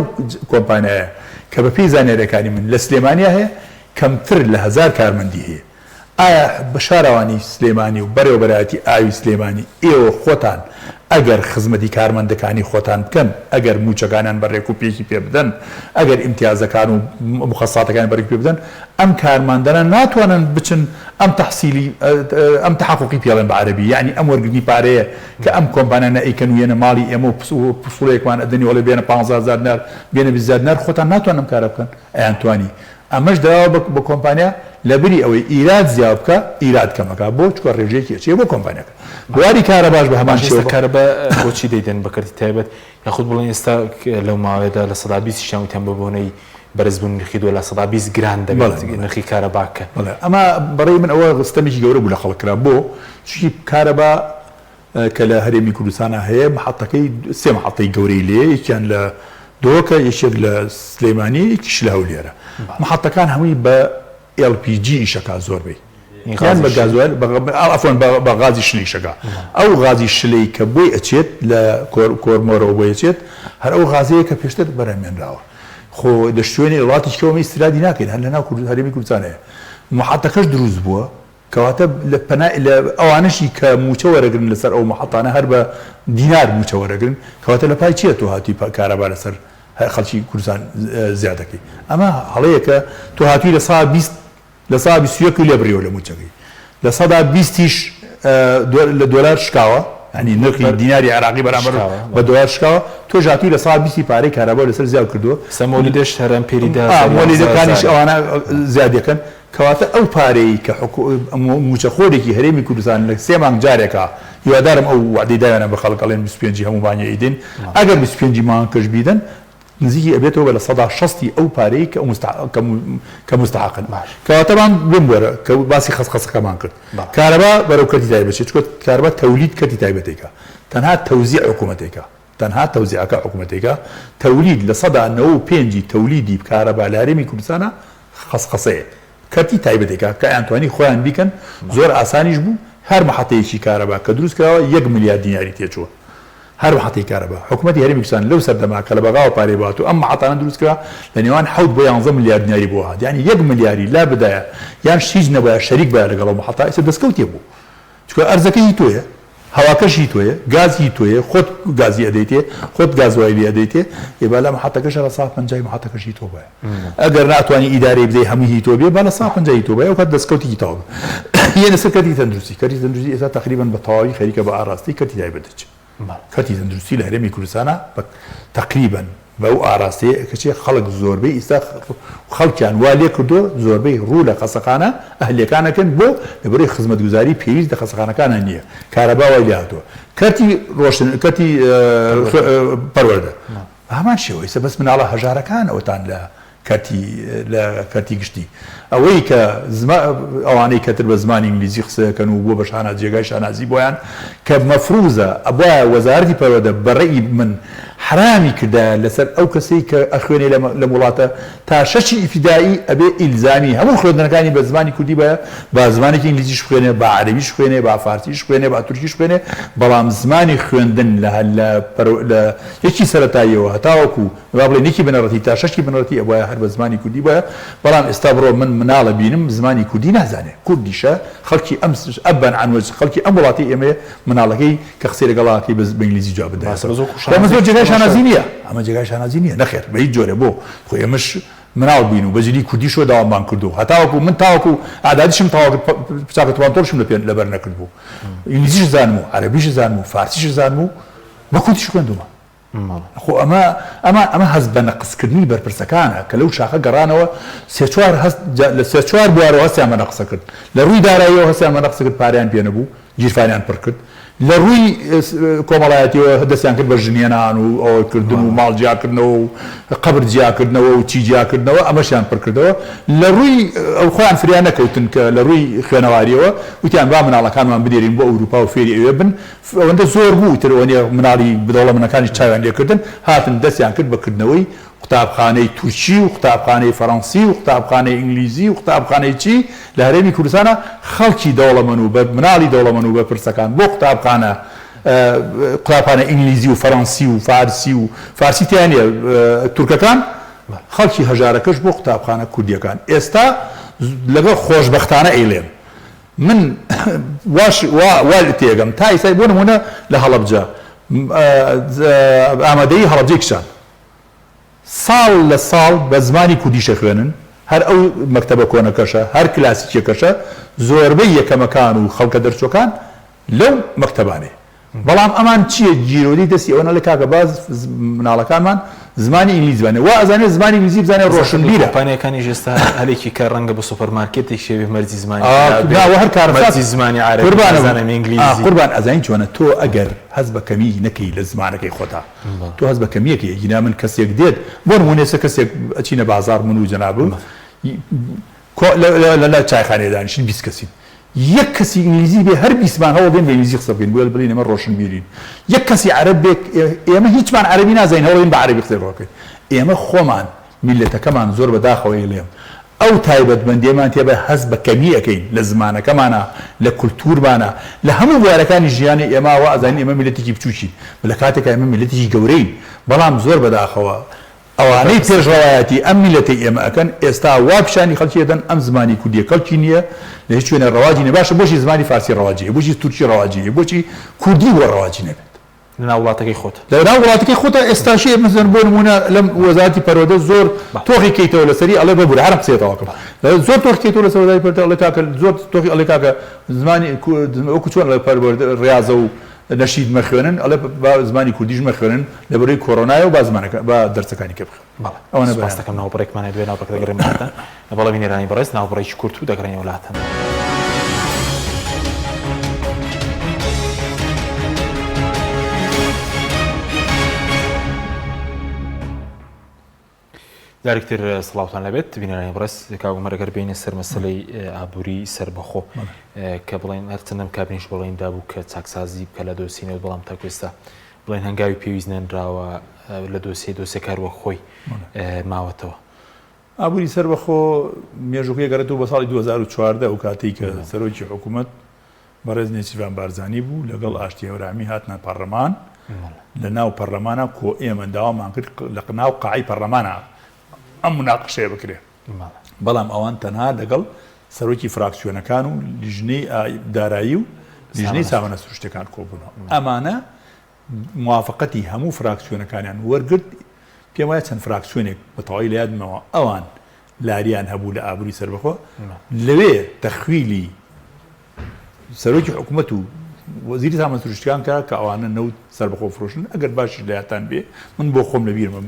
کۆمپانیایە کە بە پێی زانێرەکانی من لە سلێمانیا هەیە کەمتر لە 1000 کارمەندی هەیە ئایا بە شارەوانی سلێمانی و بەرەوبەرایەتی ئاوی سلێمانی ئێوە خۆتان ئەگەر خزمەتی کارمەندەکانی خۆتان بکەن ئەگەر موچەکانیان بەڕێک و پێکی پێ بدەن ئەگەر ئیمتیازەکان و مخەساتەکانی بەڕێک پێ بدەن ئەم کارمەندانە ناتوانن بچن ئەم تەحسیلی ئەم تەحقوقی پێڵێن بە عەرەبی یعنی ئەم وەرگرتنی پارەیە کە ئەم کۆمپانیانە ئەیکەن وێنە ماڵی ئێمە و پسوڵەیەکمان ئەدەنی وەڵێ بێنە 15,000 دینار بێنە 20,000 دینار خۆتان ناتوانن کارە بکەن ئەیان توانی ئەمەش داوا بە کۆمپانیا لەبری ئەوەی ئیراد زیاد بکە ئیراد کەمەکە بۆ چکە ڕێژەیەکی چێ بۆ کۆمپانیەکە بواری کارە باش بە هەمان شێوە کارە بە بۆچی دەیدەن بەکردی تایبەت یاخود بڵێن ئێستا لەو ماوەیەدا لە 120 شیانوتیان ببوونەی بەرزبوون نرخی دۆ لە 120 گران دەبێت نرخی کارە باکە ئەمە بەڕێی من ئەوە ستەمێکی گەورە بوو لە خەڵکرا بۆ چی کارەبا کە لە هەرێمی کوردستانە هەیە محەتەکەی سێ محەتەی گەورەی لێ یەکیان لە دۆکە یەکێک لە سلێمانی یەکیش لە هەولێرە محەتەکان هەمووی بە LPG ئیشەکە زۆربەی یان بە گازوئیل ئەفۆن بە غازی شلی شەکە ئەو غازی شلەی کە بۆی ئەچێت لە کۆرمۆرەوە بۆی ئەچێت هەر ئەو غازەیە کە پێشتر بەرهەمێنراوە خۆ لە شوێنی وڵاتیشکەوەمە ئیسرادی ناکەین هەر لە ناو هەرێمی کوردستانەیە محەتەکەش دروست بووە کەواتە لە ئەوانشی کە موچە وەرەگرن لەسەر ئەو محەتانە هەر بە دینار موچە وەرەگرن کەواتە لە پای چییە تۆ هاتی کارەبا لەسەر خەڵکی کوردستان زیادەکەی ئەمە هەڵەیەکە تۆ هاتووی لە 121 لێ بڕیەوە لە موچەکەی لە 120 لە دۆلار شکاوە ینی نرخی دیناری عراقی بەرامبەر بە دۆلار شکاوە تۆ هاتووی لە 120 پارەی کارەبا لەسەر زیاد کردووە سەمۆلیدەش هەرم پێریدا مۆلیدەکانیش ئەوانە زیادەکەن کەواتە ئەو پارەی کە موچەخۆرێکی هەرێمی کوردستان لە 3 مانگ جارێکە هیوادارم ئەو وعدەی دایانە بە خەڵکەڵێن 25 هەموو بانیە ئیدین ئەگەر 25 مانگ کەش بیدەن نزیکی ئەبێتەوە بە لە 160 ئەو پارەی کە مستحقن کەواتەمان بم وەرە کە باسی خەسخەسەکەمان کرد کارەبا بەرەو کەتی تایبەت چکۆ کارەبا تەولید کەتی تایبەتێکە تەنها تەوزیع حکوومەتێکە تەنها تەوزیعەکە حکوومەتێکە تەولید لە 95 تەولیدی کارەبا لە هەرێمی کوردستانە خەسخەسەیە کەتی تایبەتێکە کە ئەیانتوانی خۆیان بیکەن زۆر ئاسانیش بوو هەر محەتەیەکی کارەبا کە دروست کراوە 1 ملیار دیناری تێچووە هەر محەتەی کارەبا حکوومەتی هەرێمی کوردستان لەو سەردەما کە لە بەغاوە پارەی بات و ئەم محەتانە دروست کرا لە نێوان 7 بۆ 11 ملیار دیناری بۆ هات یعنی 1 ملیاری لا بدایە یان هیچ نەبایە شەریک بایە لەگەڵ محەتا ئێستا دەستکەوتێ بوو چکە ئەرزەکەی تۆیە هەواکەشی تۆیە گازی تۆیە خۆت گازی ئەدەیتێ خۆت گازوایلی ئەدەیتێ ێبا لە محەتەکەشە لە 150 محەتەکەشی تۆ بایە ئەگەر ناتوانانی ئیدارەی بدەی هەمووی تۆ بێ با لە 150 تۆ بایە و کات دەستکەوتی تاوە یەنە سەر کەتی تەندروستی ئێستا تقریبا بە تەواوی خەریکە بە ئاراستی کەتی تایبەتێک کەتی تەندروستی لە هەرێمی کوردستانە تقریبا بەو ئاراستەیە کەچێ خەڵک زۆربەی ئیستا خەڵکیان وا لێ کردو زۆربەی ڕوو لە خەسەخانە ئەهلەکانەکەن بۆ لەبەرەی خزمەتگوزاری پێویست لە خەسەخانەکانە نییە کارەبا وای لێ هاتووە کەرتی ڕۆشن کەرتی پەروەردە هەمان شێوەیە بەس مناڵە هەژارەکان ئەوتان لە کەرتی گشتی ئەوەی کە ئەوانەی کەتر بە زمانی ئینگلیزی قسەکەن و بۆ بە جێگای شانازی بۆیان کە مەفروزە ئەبە وەزارەتی پەروەردە بەڕێی من حرامی کردا لەسەر ئەو کەسەی کە ئەخوێنێ لە وڵاتە تا شەشی ئیفیدایی ئەبێ ئیلزامی هەموو خوێندنەکانی بە زمانی کوردی بە زمانێکی ئینگلیزیش خوێنێ بە عەرەبیش خوێنێ بە فارسیش خوێنێ بە تورکیش خوێنێ بەڵام زمانی خوێندن لە یەکی سەرەتاییەوە هەتاوەکو با بڵێ نێکی بنەڕەتی تا شەشی بنەڕەتی ئەوە هەر بە زمانی کوردی بە بەڵام ئێستا بڕۆ من مناڵە بینم زمانی کوردی نازانێ کوردیشە خەڵکی ئەبەن عنوەج خەڵکی ئەم وڵاتی ئێمە مناڵەکەی کە قسەی لەگەڵاکەی بە ئینگلیزی جواب بدات شانازی نییە ئەمە جێگای شانازی نییە نەخێر بە هیچ جۆرە بۆ خۆ ئێمەش مناڵ بین و بەجلی کوردی شۆ داواممان کردو هەتاوەکو من تاوەکو ئادادیشم چاکەتوانتۆرشم لەبەر نەکرد بوو ئینگلیزیش زانم و عەرەبیش زانم و فارسیش زانم و بە کوردیش خوێندومە خۆ ئەمە هەست بە نەقسکردنی بەرپرسەکانە کە لەو شاخە گەڕانەوە لە سێ چوار بوارەوە هەستیان بە نەقسە کرد لە ڕووی داراییەوە هەستیان بە نەقسە کرد پاریان پێ نەبوو گیرفانیان پڕ کرد لە ڕووی کۆمەڵایەتیەوە دەستیان کرد بە ژنێنان و ئەوکردن و ماڵ جیاکردنەوە و قەبر جیاکردنەوە و چی جیاکردنەوە ئەمەشیان پڕکردەوە لە ڕووی ئەو خۆیان فریان نەکەوتن کە لە ڕووی خوێنەواریەوە وتیان با مناڵەکانمان بدێرین بۆ ئەوروپا و فێری ئەوێ بن ئەوەندە زۆر بوو ترەوەنیە مناڵی بدەوڵەمەنەکانی چاویان لێکردن هاتن دەستیان کرد بەکردنەوەی قوتابخانەی تورکی و قوتابخانەی فەڕەنسی و قوتابخانەی ئینگلیزی و قوتابخانەی چی لە هەرێمی کوردستانە خەڵکی دەوڵەمەند و بە مناڵی دەوڵەمەند و بە پرسەکان بۆ قوتابخانە ئینگلیزی و فەڕەنسی و فارسی و فارسی تیانە تورکەکان خەڵکی هەژارەکەش بۆ قوتابخانە کوردیەکان ئێستا لەگەڵ خۆشبەختانە ئەیڵێن من وا تێگەم تا ئێستا بۆ نمونە لە هەڵەبجە ئامادەی هەڵەبجەی کشان ساڵ لە ساڵ بە زمانی کوردیشە خوێنن هەر ئەو مەکتەبە کۆنەکەشە هەر کلاسیکێکەشە زۆربەی یەکەمەکان و خەڵکە دەرچۆکان لەو مەکتەبانێ بەڵام ئەمان چییە گیرۆدی دەستی ئەوە لە کاکە باز مناڵەکانمان زمانی ئینگلیزی بزانێ وا ئەزانێت زمانی ئینگلیزی بزانێ ڕۆشنبیرە کۆمپانیەکانی ژێستا هەلێکی کە ڕەنگە بە سوپەرمارکێتێک شێوێ مەرجی زمانی هەر کارمەرجی زمانی عەرەبی زانم ئینگلیزی قوربان ئەزانین چۆنە تۆ ئەگەر هەست بە کەمی نەکەی لە زمانەکەی خۆتا تۆ هەست بە کەمیەکەی هینا من کەسێک دێت بۆ نمونێسە کەسێک ئەچینە بازار من و جەنابم لە چایخانەیە دانیشتین 20 کەسین یەک کەسی ئینگلیزی بێ هەر 20مان هەوڵ دێن بە ئینگلیزی قسە بکەین بۆ بڵین ئێمە ڕۆشنبیرین یەک کەسی عەرەب بێ ئێمە هیچمان عەرەبی نازانین هەوڵین بە عەرەبی قسەی ڕۆکەین ئێمە خۆمان میلەتەکەمان زۆر بەداخەوەی لێم ئەو تایبەتمەندیەمان تێ بە هەست بە کەمیەکەین لە زمانەکەمانە لە کولتورمانە لە هەموو بوارەکانی ژیانی ئێمە وا ئەزانین ئێمە میلەتێکی بچووچین لە کاتێکە ئێمە میلەتێکی گەورەین بەڵام زۆر بەداخەوە ئەوانەی پێشڕەوایەتی ئەم میلەتی ئێمە ئەکەن ئێستا وا پیشانی خەڵکی دەن ئەم زمانی کوردیە کەڵکی نییە لە هیچ شوێنە ڕەواجی نە باشە بۆچی زمانی فارسی ڕەواجیە بۆچی تورکی ڕەواجیە بۆچی کوردی وە ڕەواجی نەبێت لەناو وڵاتەکەی خۆت لەناو وڵاتەکەی خۆتە ئێستاشی مەسەن بۆ نمونە لەم وەزارەتی پەروەردە زۆر تۆخی کەیتەوە لەسەری ئەڵێ بەبوورە هەرم قسەیەتەوە کەم زۆر تۆخی کەیتەوە لەسەر وەزارەتی پەروەردە ئەڵێ کاکە زۆر تۆخی ئەڵێ کاکە زمانی وەکو چۆن لە پەروەردە ڕیاضە و نەشید مەخوێنن ئەڵێ با زمانی کوردیش مەخوێنن لەبەرەوەی کۆڕۆنایە و با دەرسەکانی کە بخوێن ئەوەنە باس دەکەم ناوبڕێکمانە دوێ ناوبڕێک دەگەڕێمەوە بەڵام بینێرانی بەڕێز ناوبڕێکی کورت و دەگەڕێنەوە وڵاتەن دارێکتر سڵاوتان لەبێت بینەرانی بەڕێز کاگومەرەگەر بینە سەر مەسەلەی ئابووری سەربەخۆ کە بڵێن هەرچەندەم کابینەش بەڵێن دابوو کە چاکسازی بکە لە دۆسینەوە بەڵام تا ئێستا بڵێن هەنگاوی پێویست نێنراوە لە دۆسیە کاروە خۆی ماوەتەوە ئابووری سەربەخۆ مێژووکەیە گەڕێتەوە بە ساڵی 2014 و کاتێک کە سەرۆکی حکوومەت بەڕێز نێچیروان بارزانی بوو لەگەڵ ئاشتی هەورامی هاتنە پەرلەمان لە ناو پەرلەمانە کۆ ئێمە داوامان کرد لە ناو قاعی پەرلەمانە ئەم مناقشەیە بکرێ بەڵام ئەوان تەنها لەگەڵ سەرۆکی فراکسیۆنەکان و لیژنەی دارایی و لیژنەی سامانە سروشتەکان کۆبوونەوە ئەمانە موافقەتی هەموو فراکسیۆنەکانیان وەرگرت پێم وایە چەند فراکسیۆنێک بە تەواوی لە یادمەوە ئەوان لاریان هەبوو لە ئابووری سەربەخۆ لەوێ تەخویلی سەرۆکی حکوومەت و وەزیری سامانە سروشتەکان کە ئەوانە نەوت سەربەخۆ فرۆشن ئەگەر باشی لە یادتان بێ من بۆ خۆم لەبیرمە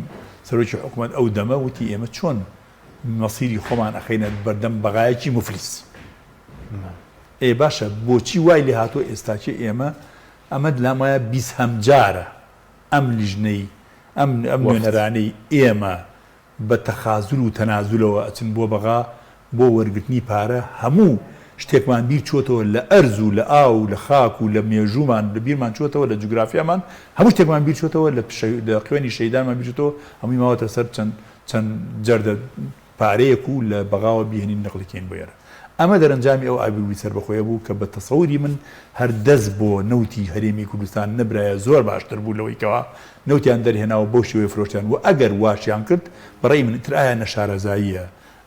سەرۆکی حکوومەت ئەو دەمە وتی ئێمە چۆن مەسیری خۆمان ئەخەینە بەردەم بەغایەکی مفلیس باشە بۆچی وای لێ هاتۆ ئێستاکێ ئێمە ئەمە لامایە 20 هەمجارە ئەم لیژنەی ئەم نوێنەرانەی ئێمە بە تەخازل و تەنازولەوە ئەچن بۆ بەغا بۆ وەرگرتنی پارە هەموو شتێکمان بیر چۆتەوە لە ئەرز و لە ئاو لە خاک و لە مێژومان لە بیرمان چۆتەوە لە جوگرافیامان هەموو شتێکمان بیر چۆتەوە لە خوێنی شەیدانمان بیرچێتەوە هەمووی ماوەتە سەر چەند جەردە پارەیەک و لە بەغاوە بیهێنین نەقڵیکەین بۆ ئێرە ئەمە دەرەنجامی ئەو ئابرووری سەربەخۆیە بوو کە بە تەسەوری من هەر دەست بۆ نەوتی هەرێمی کوردستان نەبرایە زۆر باشتر بوو لەوەی کەوا نەوتیان دەرهێناوە بۆ شێوەیە فرۆشتیان و ئەگەر واشیان کرد بەڕێی من تر ئایا نەشارەزاییە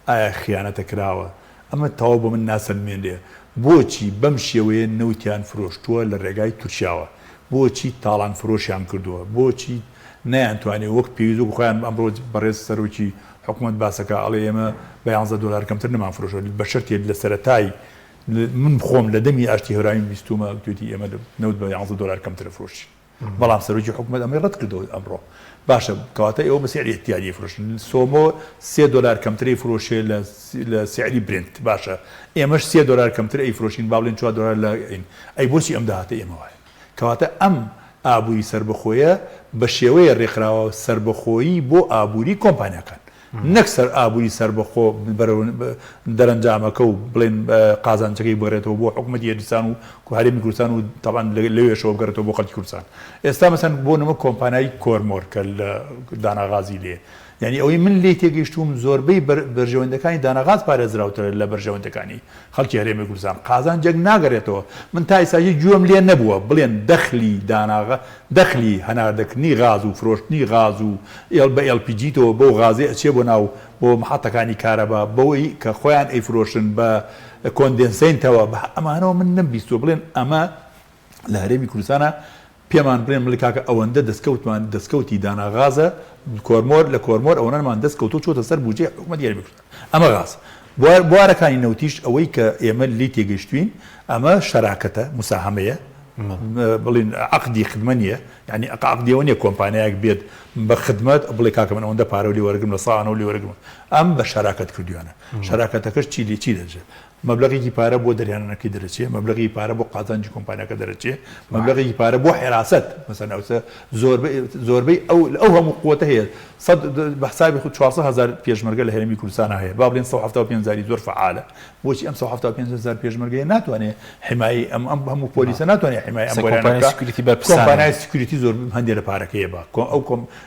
ئایا خیانەتە کراوە ئەمە تەواو بۆ من ناسەلمێنێ بۆچی بەم شێوەیە نەوتیان فرۆشتووە لە ڕێگای تورکیاوە بۆچی تاڵان فرۆشیان کردووە بۆچی نەیانتوانێت وەک پێویست خۆیان ئەمڕۆ بەڕێز سەرۆکی حکوومەت باسەکە ئەڵێ ئێمە بە 11 دلار کەمتر نەمان فرۆشە بە شەرتێک لە سەرەتای من خۆم لە دەمی ئاشتی هەوراوی بیستومە توێتی ئێمە نەوت بە 11 دلار کەمتر فرۆشی بەڵام سەرۆکی حکوومەت ئەمەی ڕەت کردەوە ئەمڕۆ باشە کەواتە ئێوە بە سعری احتیاجی فرۆشن سۆمۆ 3 دلار کەمتری فرۆشێ لە سعری برنت باشە ئێمەش 3 دلار کەمتر ئەی فرۆشین با بڵێن 4 دلار لە ئەی بۆچی ئەم داهاتە ئێمە وایە کەواتە ئەم ئابووری سربەخۆیە بە شێوەیە ڕێکخراوە سربەخۆیی بۆ ئابووری کۆمپانیەکان نەک سەر ئابووری سربەخۆ دەرەنجامەکە و بڵێن قازانجەکەی بگەڕێتەوە بۆ حکوومەتی هەردستان و هەرێمی کوردستان و تاوان لەوێشەوە بگەڕێتەوە بۆ خەڵکی کوردستان ئێستا مەسەن بۆ نەمە کۆمپانیای کۆرمۆر کە لە داناغازی لێ یعنی ئەوەی من لێ تێگەیشتوم زۆربەی بەرژەوەندەکانی داناغاز پارێزراوترە لە بەرژەوەندەکانی خەڵکی هەرێمی کوردستان قازانجێک ناگەڕێتەوە من تا ئێستاژی گوێم لێ نەبووە بڵێن دەخلی دەخلی هەناردەکردنی غاز و فرۆشتنی غاز و بە LPG-تەوە بۆ غازێ ئەچێ بۆ ناو بۆ محەتەکانی کارەبا بەوەی کە خۆیان ئەیفرۆشن بە کۆندێنسەینتەوە بە ئەمانەوە من نەمبیستوە بڵێن ئەمە لە هەرێمی کوردستانە پێمان بڵێن ملکاکە ئەوەندە دەستکەوتی داناغازە کۆرمۆر لە کۆرمۆر ئەوەنەمان دەستکەوتو چۆتە سەر بودجێ حکوومەتی هەرێمی کوردستان ئەمە غاز بوارەکانی نەوتیش ئەوەی کە ئێمە لی تێگەیشتوین ئەمە شەراکەتە مساهەمەیە بڵین عقدی خدمەنیە یعنی عقدیەوە نیە کۆمپانیایەک بێت بە خدمەت بڵێ کاکە من ئەوەندە پارە و لێ وەرگم لە ساڵانەوە لێ وەرگم ئەم بە شەراکەت کردویانە شەراکەتەکەش چی لێ چی دەچێت مەبلەغێکی پارە بۆ دەریانەکەی دەرەچێت مەبلەغی پارە بۆ قازانجی کۆمپانیەکە دەرەچێت مەبلەغێکی پارە بۆ حێراست مەسەن زۆربەی ئەو هەموو قوتە هەیە بە حسابی خود 400,000 پێشمەرگە لە هەرێمی کوردستانە هەیە با بڵێن 175,000 زۆر فعالە بۆچی ئەم 175,000 پێشمەرگەیە ناتوانێت حمایی ئەم هەموو پۆلیسە ناتوانێت حمای ئەم کۆمپانیای سکیوریتی زۆر هەندێک لە پارەکەیە بە ئەو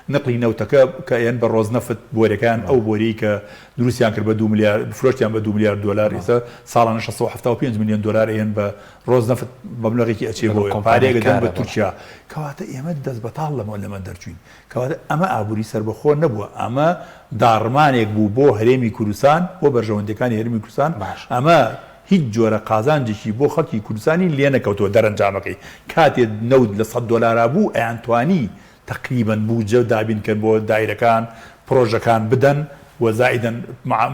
نقلی نەوتەکە کە یان بە ڕۆژنەفت بۆرەکان ئەو بۆرەی کە دروستیان کرد بە 2 میلیارد فرۆشتیان بە 2 میلیارد دلار ئێستا ساڵانە 675 میلیۆن دلار ئێن بە ڕۆژنەفت مەبلەغێکی ئەچێ بۆ پارێک دەن بە تورکیا کەواتە ئێمە دەست بەتاڵ لەمە دەرچوین کەواتە ئەمە ئابووری سربەخۆ نەبووە ئەمە داڕمانێک بوو بۆ هەرێمی کوردستان بۆ بەرژەوەندەکانی هەرێمی کوردستان ئەمە هیچ جۆرە قازانجێکی بۆ خەڵکی کوردستانی لێ نەکەوتەوە دەرەنجامەکەی کاتێ نەوت لە 100 دلار بوو ئەیانتوانی تقریبا بوجە دابینکرد بۆ دایرەکان پرۆژەکان بدەن وەزائیدەن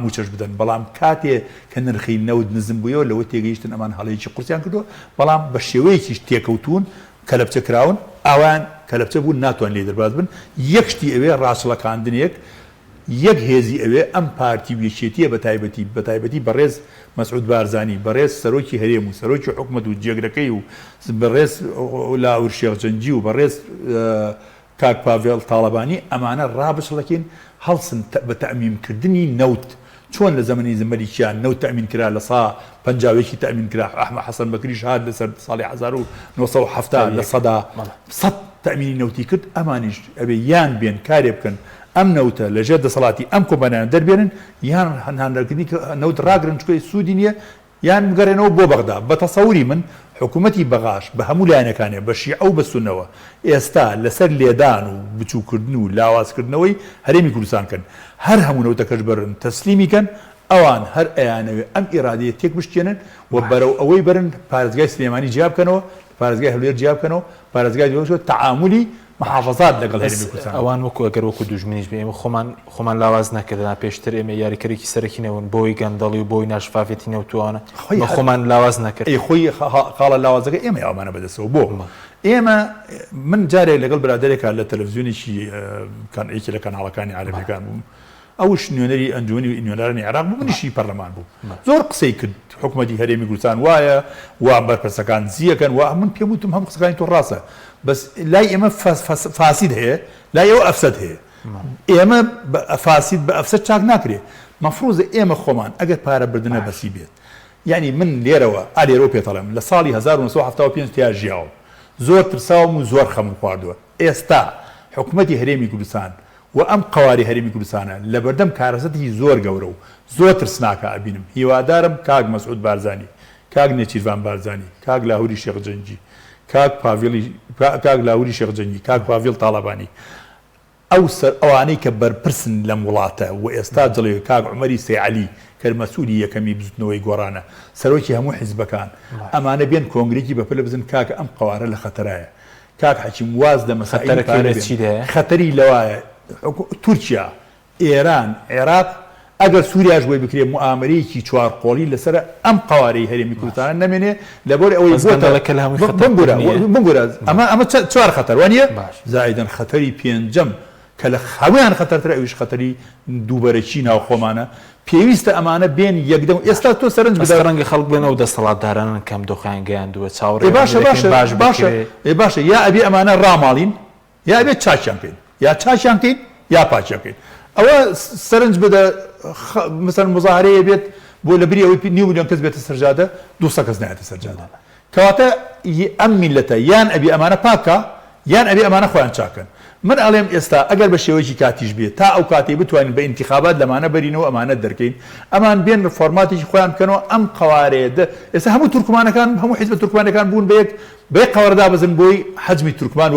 موچەش بدەن بەڵام کاتێ کە نرخی نەوت نزم بوویەوە لەوە تێگەیشتن ئەمان هەڵەیەکی قورسیان کردووە بەڵام بە شێوەیەکیش تێکەوتون کەلەپچە کراون ئەوان کەلەپچە بوون ناتوان لێ دەرباز بن یەکشتی ئەوێ ڕاستڵەکاندنێک یەک هێزی ئەوێ ئەم پارتی وێچێتیە بە تایبەتی بەڕێز مەسعود بارزانی بەڕێز سەرۆکی هەرێم و سەرۆکی حکوومەت و جێگرەکەی و بەڕێز لاور شێخجەنجی و بەڕێز کاک پاڤێڵ تاڵەبانی ئەمانە ڕابچڵەکەین هەڵسن بە تەمینکردنی نەوت چۆن لە زەمەنی زمەریکیان نەوت تەمین کرا لە سا پەنجاوێکی تەمین کرا ئەحمەد حەسەن بەکریش هات لەسەر ساڵی 1970 لە سەد تەمینی نەوتی کرد ئەمانیش ئەبێ یان بێن کارێ بکەن ئەم نەوتە لەژێر دەسەڵاتی ئەم کۆمپانیان دەربێنن یان هەناردەکردنی نەوت ڕاگرن چکۆی سوودی نییە یان بگەڕێنەوە بۆ بەغدا بە تەسەوری من حکوومەتی بەغاش بە هەموو لایەنەکانێ بە شیعە و بە سونەوە ئێستا لەسەر لێدان و بچووکردن و لاوازکردنەوەی هەرێمی کوردستان کەن هەر هەموو نەوتەکەش بەرن تەسلیمی کەن ئەوان هەر ئەیانەوێ ئەم ئیرادەیە تێک بشکێنن و بەرەو ئەوەی برن پارێزگای سلێمانی جیاب بکەنەوە پارێزگای هەولێر جیاب بکەنەوە پارێزگای دووەمەوە تعاملی محافظات لەگەڵ هەرێمی کوردستان ئەوان وەکو ئەگەر وەکو دوژمنیش بێ ئێمە خۆمان لاواز نەکردنا پێشتر ئێمە یاریکەرێکی سەرەکی نەون بۆی گەندەڵی و بۆی ناشفافێتی نەوتوانە خۆمان لاواز نەکرد خۆی خاڵە لاوازەکە ئێمە ئەومانە بەدەستەوە بۆ ئێمە من جارێک لەگەڵ برادێکە لە تەلەڤیزیۆنێکی یەکی لە کەناڵەکانی عارەبیەکان بووم ئەوش نوێنەری ئەنجومی نوێنەرانی عێراق بوو منیشی پەرلەمان بوو زۆر قسەی کرد حکوومەتی هەرێمی کوردستان وایە وا بەرپرسەکان زیەکەن و من پێم وتم هەم قسەکانی تۆ ڕاستە بەس لای ئێمە فاسید هەیە لای ئێوە ئەفسەد هەیە ئێمە فاسید بە ئەفسەد چاک ناکرێت مەفروضە ئێمە خۆمان ئەگەر پارە بردنە بەسی بێت یعنی من لێرەوە ئالێرۆ پێتەڵێم لە ساڵی 1975 تیا ژیاوم زۆر ترساوم و زۆر خەمم خواردووە ئێستا حکوومەتی هەرێمی کوردستان و ئەم قواری هەرێمی کوردستانە لە بەردەم کارەسەتی زۆر گەورە و زۆر ترسناکە ئەبینم هیوادارم کاک مەسعود بارزانی کاک نێچیروان بارزانی کاک لاهوری شێخجەنجی کاک لاهوری شێخجەنجی کاک پاڤیل تاڵەبانی ئەوانەی کە بەرپرسن لەم وڵاتە و ئێستا جڵێ کاک عومەری سێعەلی کە مەسئولی یەکەمی بزوتنەوەی گۆڕانە سەرۆکی هەموو حیزبەکان ئەمانە بێن کۆنگرێکی بەپلە بزن کاکە ئەم قوارە لە خەتەرایە کاک حەکیم واز لە مەسائل خەتەری لەوایە تورکیا ئێران عێراق ئەگەر سووریاش بۆی بکرێ موامەرەیەکی چوارقۆڵی لەسەر ئەم قوارەی هەرێمی کوردستانە نەمێنێ لەبەر ئەوەی بمگورە ئەمە چوار خەتەر وانە زائیدەن خەتەری پێنجەم کە لە خەویان خەتەرترە ئەویش خەتەری دووبەرەکی ناوخۆمانە پێویستە ئەمانە بێن یەکدەم ئێستا تۆ سەرنج بدە ڕەنگە خەڵک بێنەوە دەسەڵاتدارانن کەم دۆخیان گەیاندووە چاوەڕێ باشە یا ئەبێ ئەمانە ڕاماڵین یا ئەبێت چاکیان بکەین یا چاکیان بکەین یا پاچیان بکەین ئەوە سەرنج بدە مثلا مزاهرەیە بێت بۆ لە بری ئەوەی 9 میلیۆن کەس بێتە سەرجادە 200 کەس نایەتە سەرجادە کەواتە ئەم میلەتە یان ئەبێ ئەمانە پاکە یان ئەبێ ئەمانە خۆیان چاکەن من ئەڵێم ئێستا ئەگەر بە شێوەیەکی کاتیش بێت تا ئەو کاتێ بتوانین بە ئینتیخابات لەمانە بەرینەوە ئەمانە دەرکەین ئەمان بێن فۆرماتێکی خۆیان بکەنەوە ئەم قوارێ ئێستا هەموو تورکمانەکان هەموو حیزب تورکمانەکان بوون بە یەک قەوەرەدا بزن بۆی حەجمی تورکمان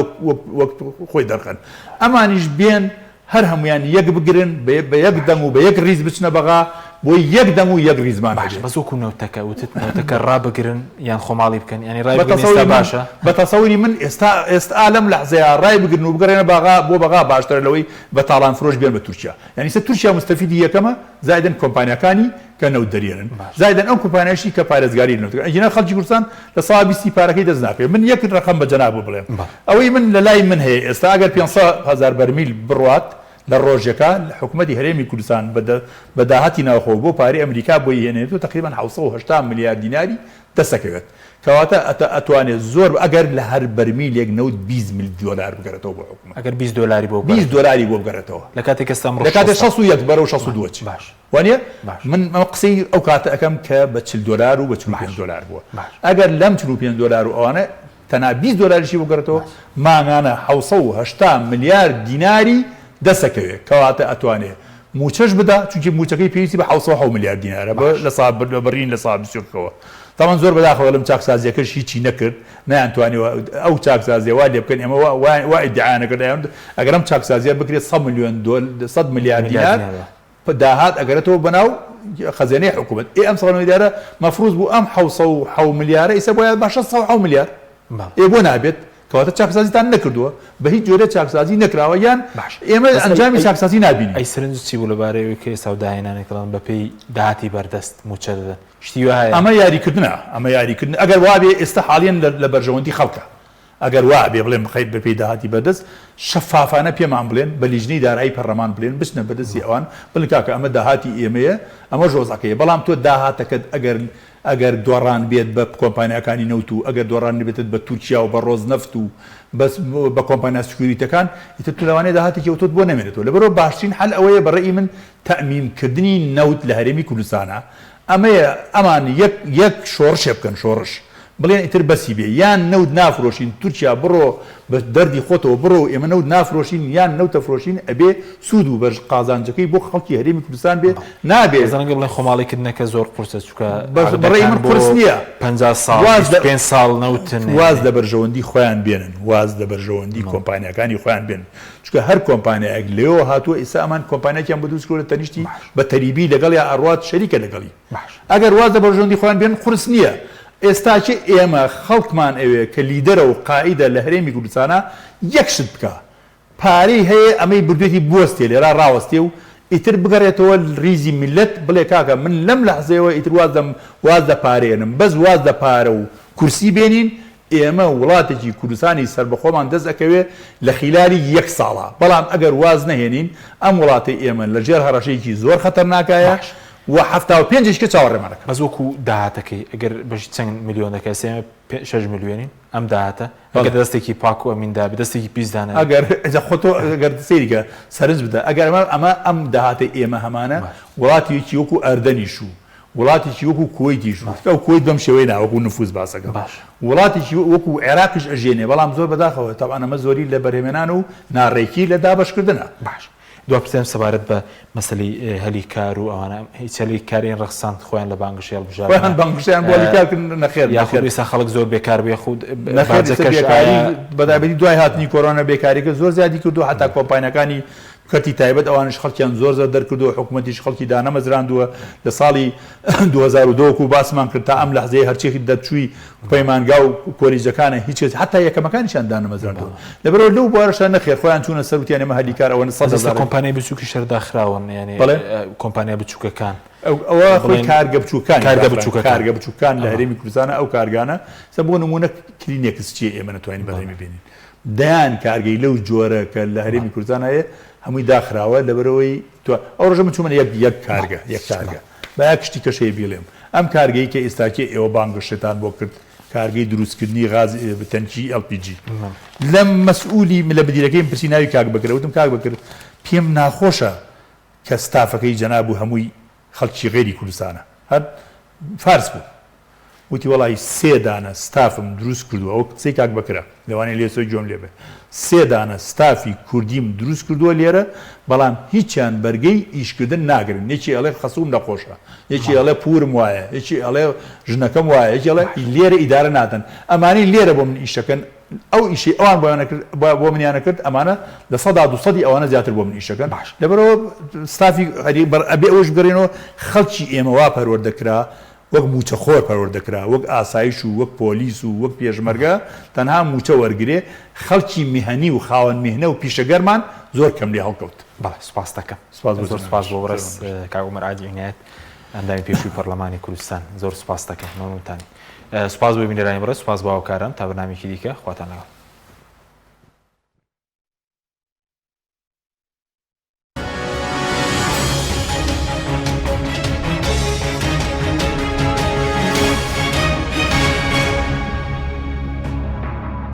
وەک خۆی دەرخەن ئەمانیش بێن هەر هەمویان یەک بگرن بە یەک دەنگ و بە یەک ریز بچنە بەغا بۆی یەک دەنگ و یەک ریزمان بەزۆکو نەوتەکە وتت نەوتەکە ڕابگرن یان خۆماڵی بکەن ینی ڕای باشە بە تەسەوری من ئێستا لەم لەحزەیە ڕای بگرن و بگەڕێنە باغا بۆ بەغا باشتر لەوەی بە تاڵان فرۆش بێن بە تورکیا یعنی سە تورکیا مستەفیدی یەکەمە زایدن کۆمپانیەکانی کە نەوت دەریێنن زایدن ئەم کۆمپانیاشی کە پارێزگاری نەوتەکە ئەجینا خەڵکی کوردستان لە ساڵ 20 پارەکەی دەست ناپێ من یەک ڕقم بە جەناب بڵێم ئەوەی من لە لای من هەیە ئێستا ئەگەر 500,000 بەرمیل بڕوات لە ڕۆژەکە لە حکوومەتی هەرێمی کوردستان بە داهاتی ناوخۆ بۆ پارەی ئەمریکا بۆی هێنێتەوە تقریبا 780 میلیارد دیناری دەسەکەوێت کەواتە ئەتوانێت زۆر ئەگەر لە هەر بەرمیلێک نەوت 20 میلیۆن دۆلار بگەرێتەوە بۆ حکوومەت ئەگەر 20 دۆلاری بۆ 20 دۆلاری بۆ بگەرێتەوە لە کاتێک ئێستا لە کاتێک 61 بەرەو 62 باش وانە من قسەی ئەو کاتە ئەەکەم کە بە 40 دۆلار و بە 45 دۆلار بووە ئەگەر لەم 45 دۆلار و ئەوانە تەنها 20 دۆلاریشی بگەڕێتەوە مانگانە 780 میلیارد دیناری دەسەکەوێت کەواتە ئەتوانێت موچەش بدا چونکی موچەکەی پێویستی بە 7 میلیارد دینارە لە بڕین لە ساڵ 20ەوە تاوان زۆر بەداخەوە لەم چاکسازیەکەش هیچی نەکرد نەیانتوانیوە ئەو چاکسازیە وا لێ بکەن ئێمە وا ئیدعا نەکردیان ئەگەر ئەم چاکسازیە بکرێت 100 میلیارد دینار داهات ئەگەرێتەوە بەناو خەزانەی حکوومەت ئەم ساڵەوەی دارە مەفروض بوو ئەم 700 میلیارە ئیسە بۆیە بە 600 میلیارد بۆ نابێت کەواتە چاکسازیتان نەکردووە بە هیچ جۆرە چاکسازی نەکراوە یان ئێمە ئەنجامی چاکسازی نابینی ئەی سرنج چی بوو لەبارەیەوەی کە ئێستا داهێنانێکڵان بەپێی داهاتی بەردەست موچە دەدەن شتی وایە ئەمە یاریکردنە ئەگەر وابێ ئێستا حاڵیان لە بەرژەوەندی خەڵکە ئەگەر وابێ بڵێن بخەیت بەپێی داهاتی بەردەست شەفافانە پێمان بڵێن بە لیژنەی دارایی پەرلەمان بڵێن بچنە بەدەستی ئەوان بڵێن کاکە ئەمە داهاتی ئێمەیە ئەمە ژۆزەکەیە بەڵام تۆ داهاتەکەت ئەگەر دۆڕان بێت بە کۆمپانیەکانی نەوت و ئەگەر دۆڕان بێتت بە تورکیا و بە ڕۆزنەفت و بە کۆمپانیا سکوریتەکان ئیتر تو لەوانەیە داهاتێکی ئەوتۆت بۆ نەمێنێتەوە لەبەرەوە باشترین حەل ئەوەیە بەڕێی من تەئمینکردنی نەوت لە هەرێمی کوردستانە ئەمان یەک شۆڕشێ بکەن شۆڕش بڵێن ئیتر بەسی بێ یان نەوت نافرۆشین تورکیا بڕۆ بە دەردی خۆتەوە بڕۆ ئێمە نەوت نافرۆشین یان نەوتە فرۆشین ئەبێ سوود و بەش قازانجەکەی بۆ خەڵکی هەرێمی کوردستان بێ نابێت زەنگە بڵێن خۆماڵیکردنەکە زۆر قورسە چووکە بەڕێی من قورس نییە 5 ساڵ نەوتن واز لە بەرژەوەندی خۆیان بێنن واز لە بەرژەوەندی کۆمپانیەکانی خۆیان بێنن چونکە هەر کۆمپانیایەک لێەوە هاتووە ئێستا ئەمان کۆمپانیەکیان بە دروست کردە تەنیشتی بە تەریبی لەگەڵ یا ئەڕوات شەریکە لەگەڵی ئەگەر واز لە بەرژەوەندی خۆیان بێن قورس نییە ئێستاکە ئێمە خەڵکمان ئەوێ کە لیدەرە و قائیدە لە هەرێمی کوردستانە یەکشت بکە پارەی هەیە ئەمەی بردوێتی بوەستێ لێرا ڕاوەستێ و ئیتر بگەڕێتەوە ریزی میلەت بڵێ کاکە من لەم لەحزەیەوە ئیتر واز لە پارێنم بەس واز لە پارە و کورسی بێنین ئێمە وڵاتێکی کوردستانی سربەخۆمان دەست ئەکەوێ لە خیلالی 1 ساڵە بەڵام ئەگەر واز نەهێنین ئەم وڵاتی ئێمە لە ژێر هەڕەشەیەکی زۆر خەتەرناکایە و 75 چاوەڕێمانەکە بەس وەکو داهاتەکەی ئەگەر بەشی چەند میلیۆن دەکە 6 میلیۆنین ئەم داهاتە ئەگەر دەستێکی پاک و ئەمیندا دەستێکی پیسدانە ئەگەر خۆتۆ ئەگەر سێریکە سەرنج بدە ئەگەر ئەمە ئەم داهاتە ئێمە هەمانە وڵاتیەکی وەکو ئەردەنیش و وڵاتێکی وەکو کۆیتیش و کۆیت بەم شێوەی ناوەکو نفوس باسەکە وڵاتێکی وەکو عێراقیش ئەژێنێ بەڵام زۆر بەداخەوە تاوان ئەمە زۆری لە بەرهێمێنان و ناڕێکی لە دابەشکردنە باش دو پرسیارم سەبارەت بە مەسەلەی هەلی کار و ئەوانە هیچ هەلی کارین ڕەخساند خۆیان لە بانگشیان بژار خۆیان بانگشیان بۆ هەلیکارکردن نەخێر یاخود ئێستا خەڵک زۆر بێکار بێ خود بێکاری بەدابێتی دوای هاتنی کۆرۆنە بێکاریەکە زۆر زیادی کردو هەتا کۆمپانیەکانی کەتی تایبەت ئەوانش خەڵکیان زۆر دەرکردو حکوومەتیش خەڵکی دانەمەزراندووە لە ساڵی 2002 و باسمان کرد تا ئەم لەحزەیە هەرچێکی دەرچووی پەیمانگا و کۆلیژەکانە هیچ هەتا یەکەمەکانیشان دانەمەزراندووە لەبەرەوە لەو بوارەشان نەخێر خۆیان چوونە سەر وتیان ئێمە هەلیکار ئەوە 100 کۆمپانیای بچووکی شەرداخراون یعنی کۆمپانیا بچووکەکان ئەوە خۆی کارگە بچووکان لە هەرێمی کوردستانە ئەو کارگانە سە بۆ نمونە کلینێکس چیە ئێمە نەتوانین بەڕێمی بینین دەیان کارگەی لەو جۆرە کە لە هەرێمی کوردستان هەیە هەمووی داخراوە لەبەرەوەی ئەو ڕۆژە من چوومە یەک کارگە با یەک شتی کەشەیە بیڵێم ئەم کارگەی کە ئێستاکێ ئێوە بانگشتتان بۆ کرد کارگەی دروستکردنی غاز تەنکی LPG لەم مەسئولی لە بدیرەکەی پرسی ناوی کاک بکرد وتم کاک بکرد پێم ناخۆشە کە ستافەکەی جەناب و هەمووی خەڵکی غێری کوردستانە هەر فارس بوو وتی وڵی 3 دانە ستافم دروست کردووە ئەو قسەی کاک بکرە لەوانەیە لێسۆی جۆم لێبێ 3 دانە ستافی کوردیم دروست کردووە لێرە بەڵام هیچیان بەرگەی ئیشکردن ناگرن یەکی ئەڵێ خەسووم نەخۆشە یەکی ئەڵێ پورم وایە یەکی ئەڵێ ژنەکەم وایە یەکی ئەڵێ لێرە ئیدارە نادەن ئەمانەی لێرە بۆ من ئیشەکەن ئەو ئیشی ئەوان بۆ منیانە کرد ئەمانە لە 100 ئەوانە زیاتر بۆ من ئیشەکەن لەبەرەوە ستافی ئەبێ ئەوش بگەڕێنەوە خەڵکی ئێمە وا پەروەردەکرا وەک موچەخۆر پەروەردەکرا وەک ئاسایش و وەک پۆلیس و وەک پێشمەرگە تەنها موچە وەرگێ خەڵکی میهنی و خاوەن میهنە و پیشەگەرمان زۆر کەم لێ هەڵکەوت سپاس دەکەم زۆر سپاس بۆ بەڕێز کاک عومەر عادی عنایەت ئەندامی پێشووی پەرلەمانی کوردستان زۆر سپاس دەکەم مەمنونتانی سپاس بۆ بینەرانی بەڕێز سپاس بۆ هاوکاران تا بەرنامێکی دیکە خواتان لەگەڵ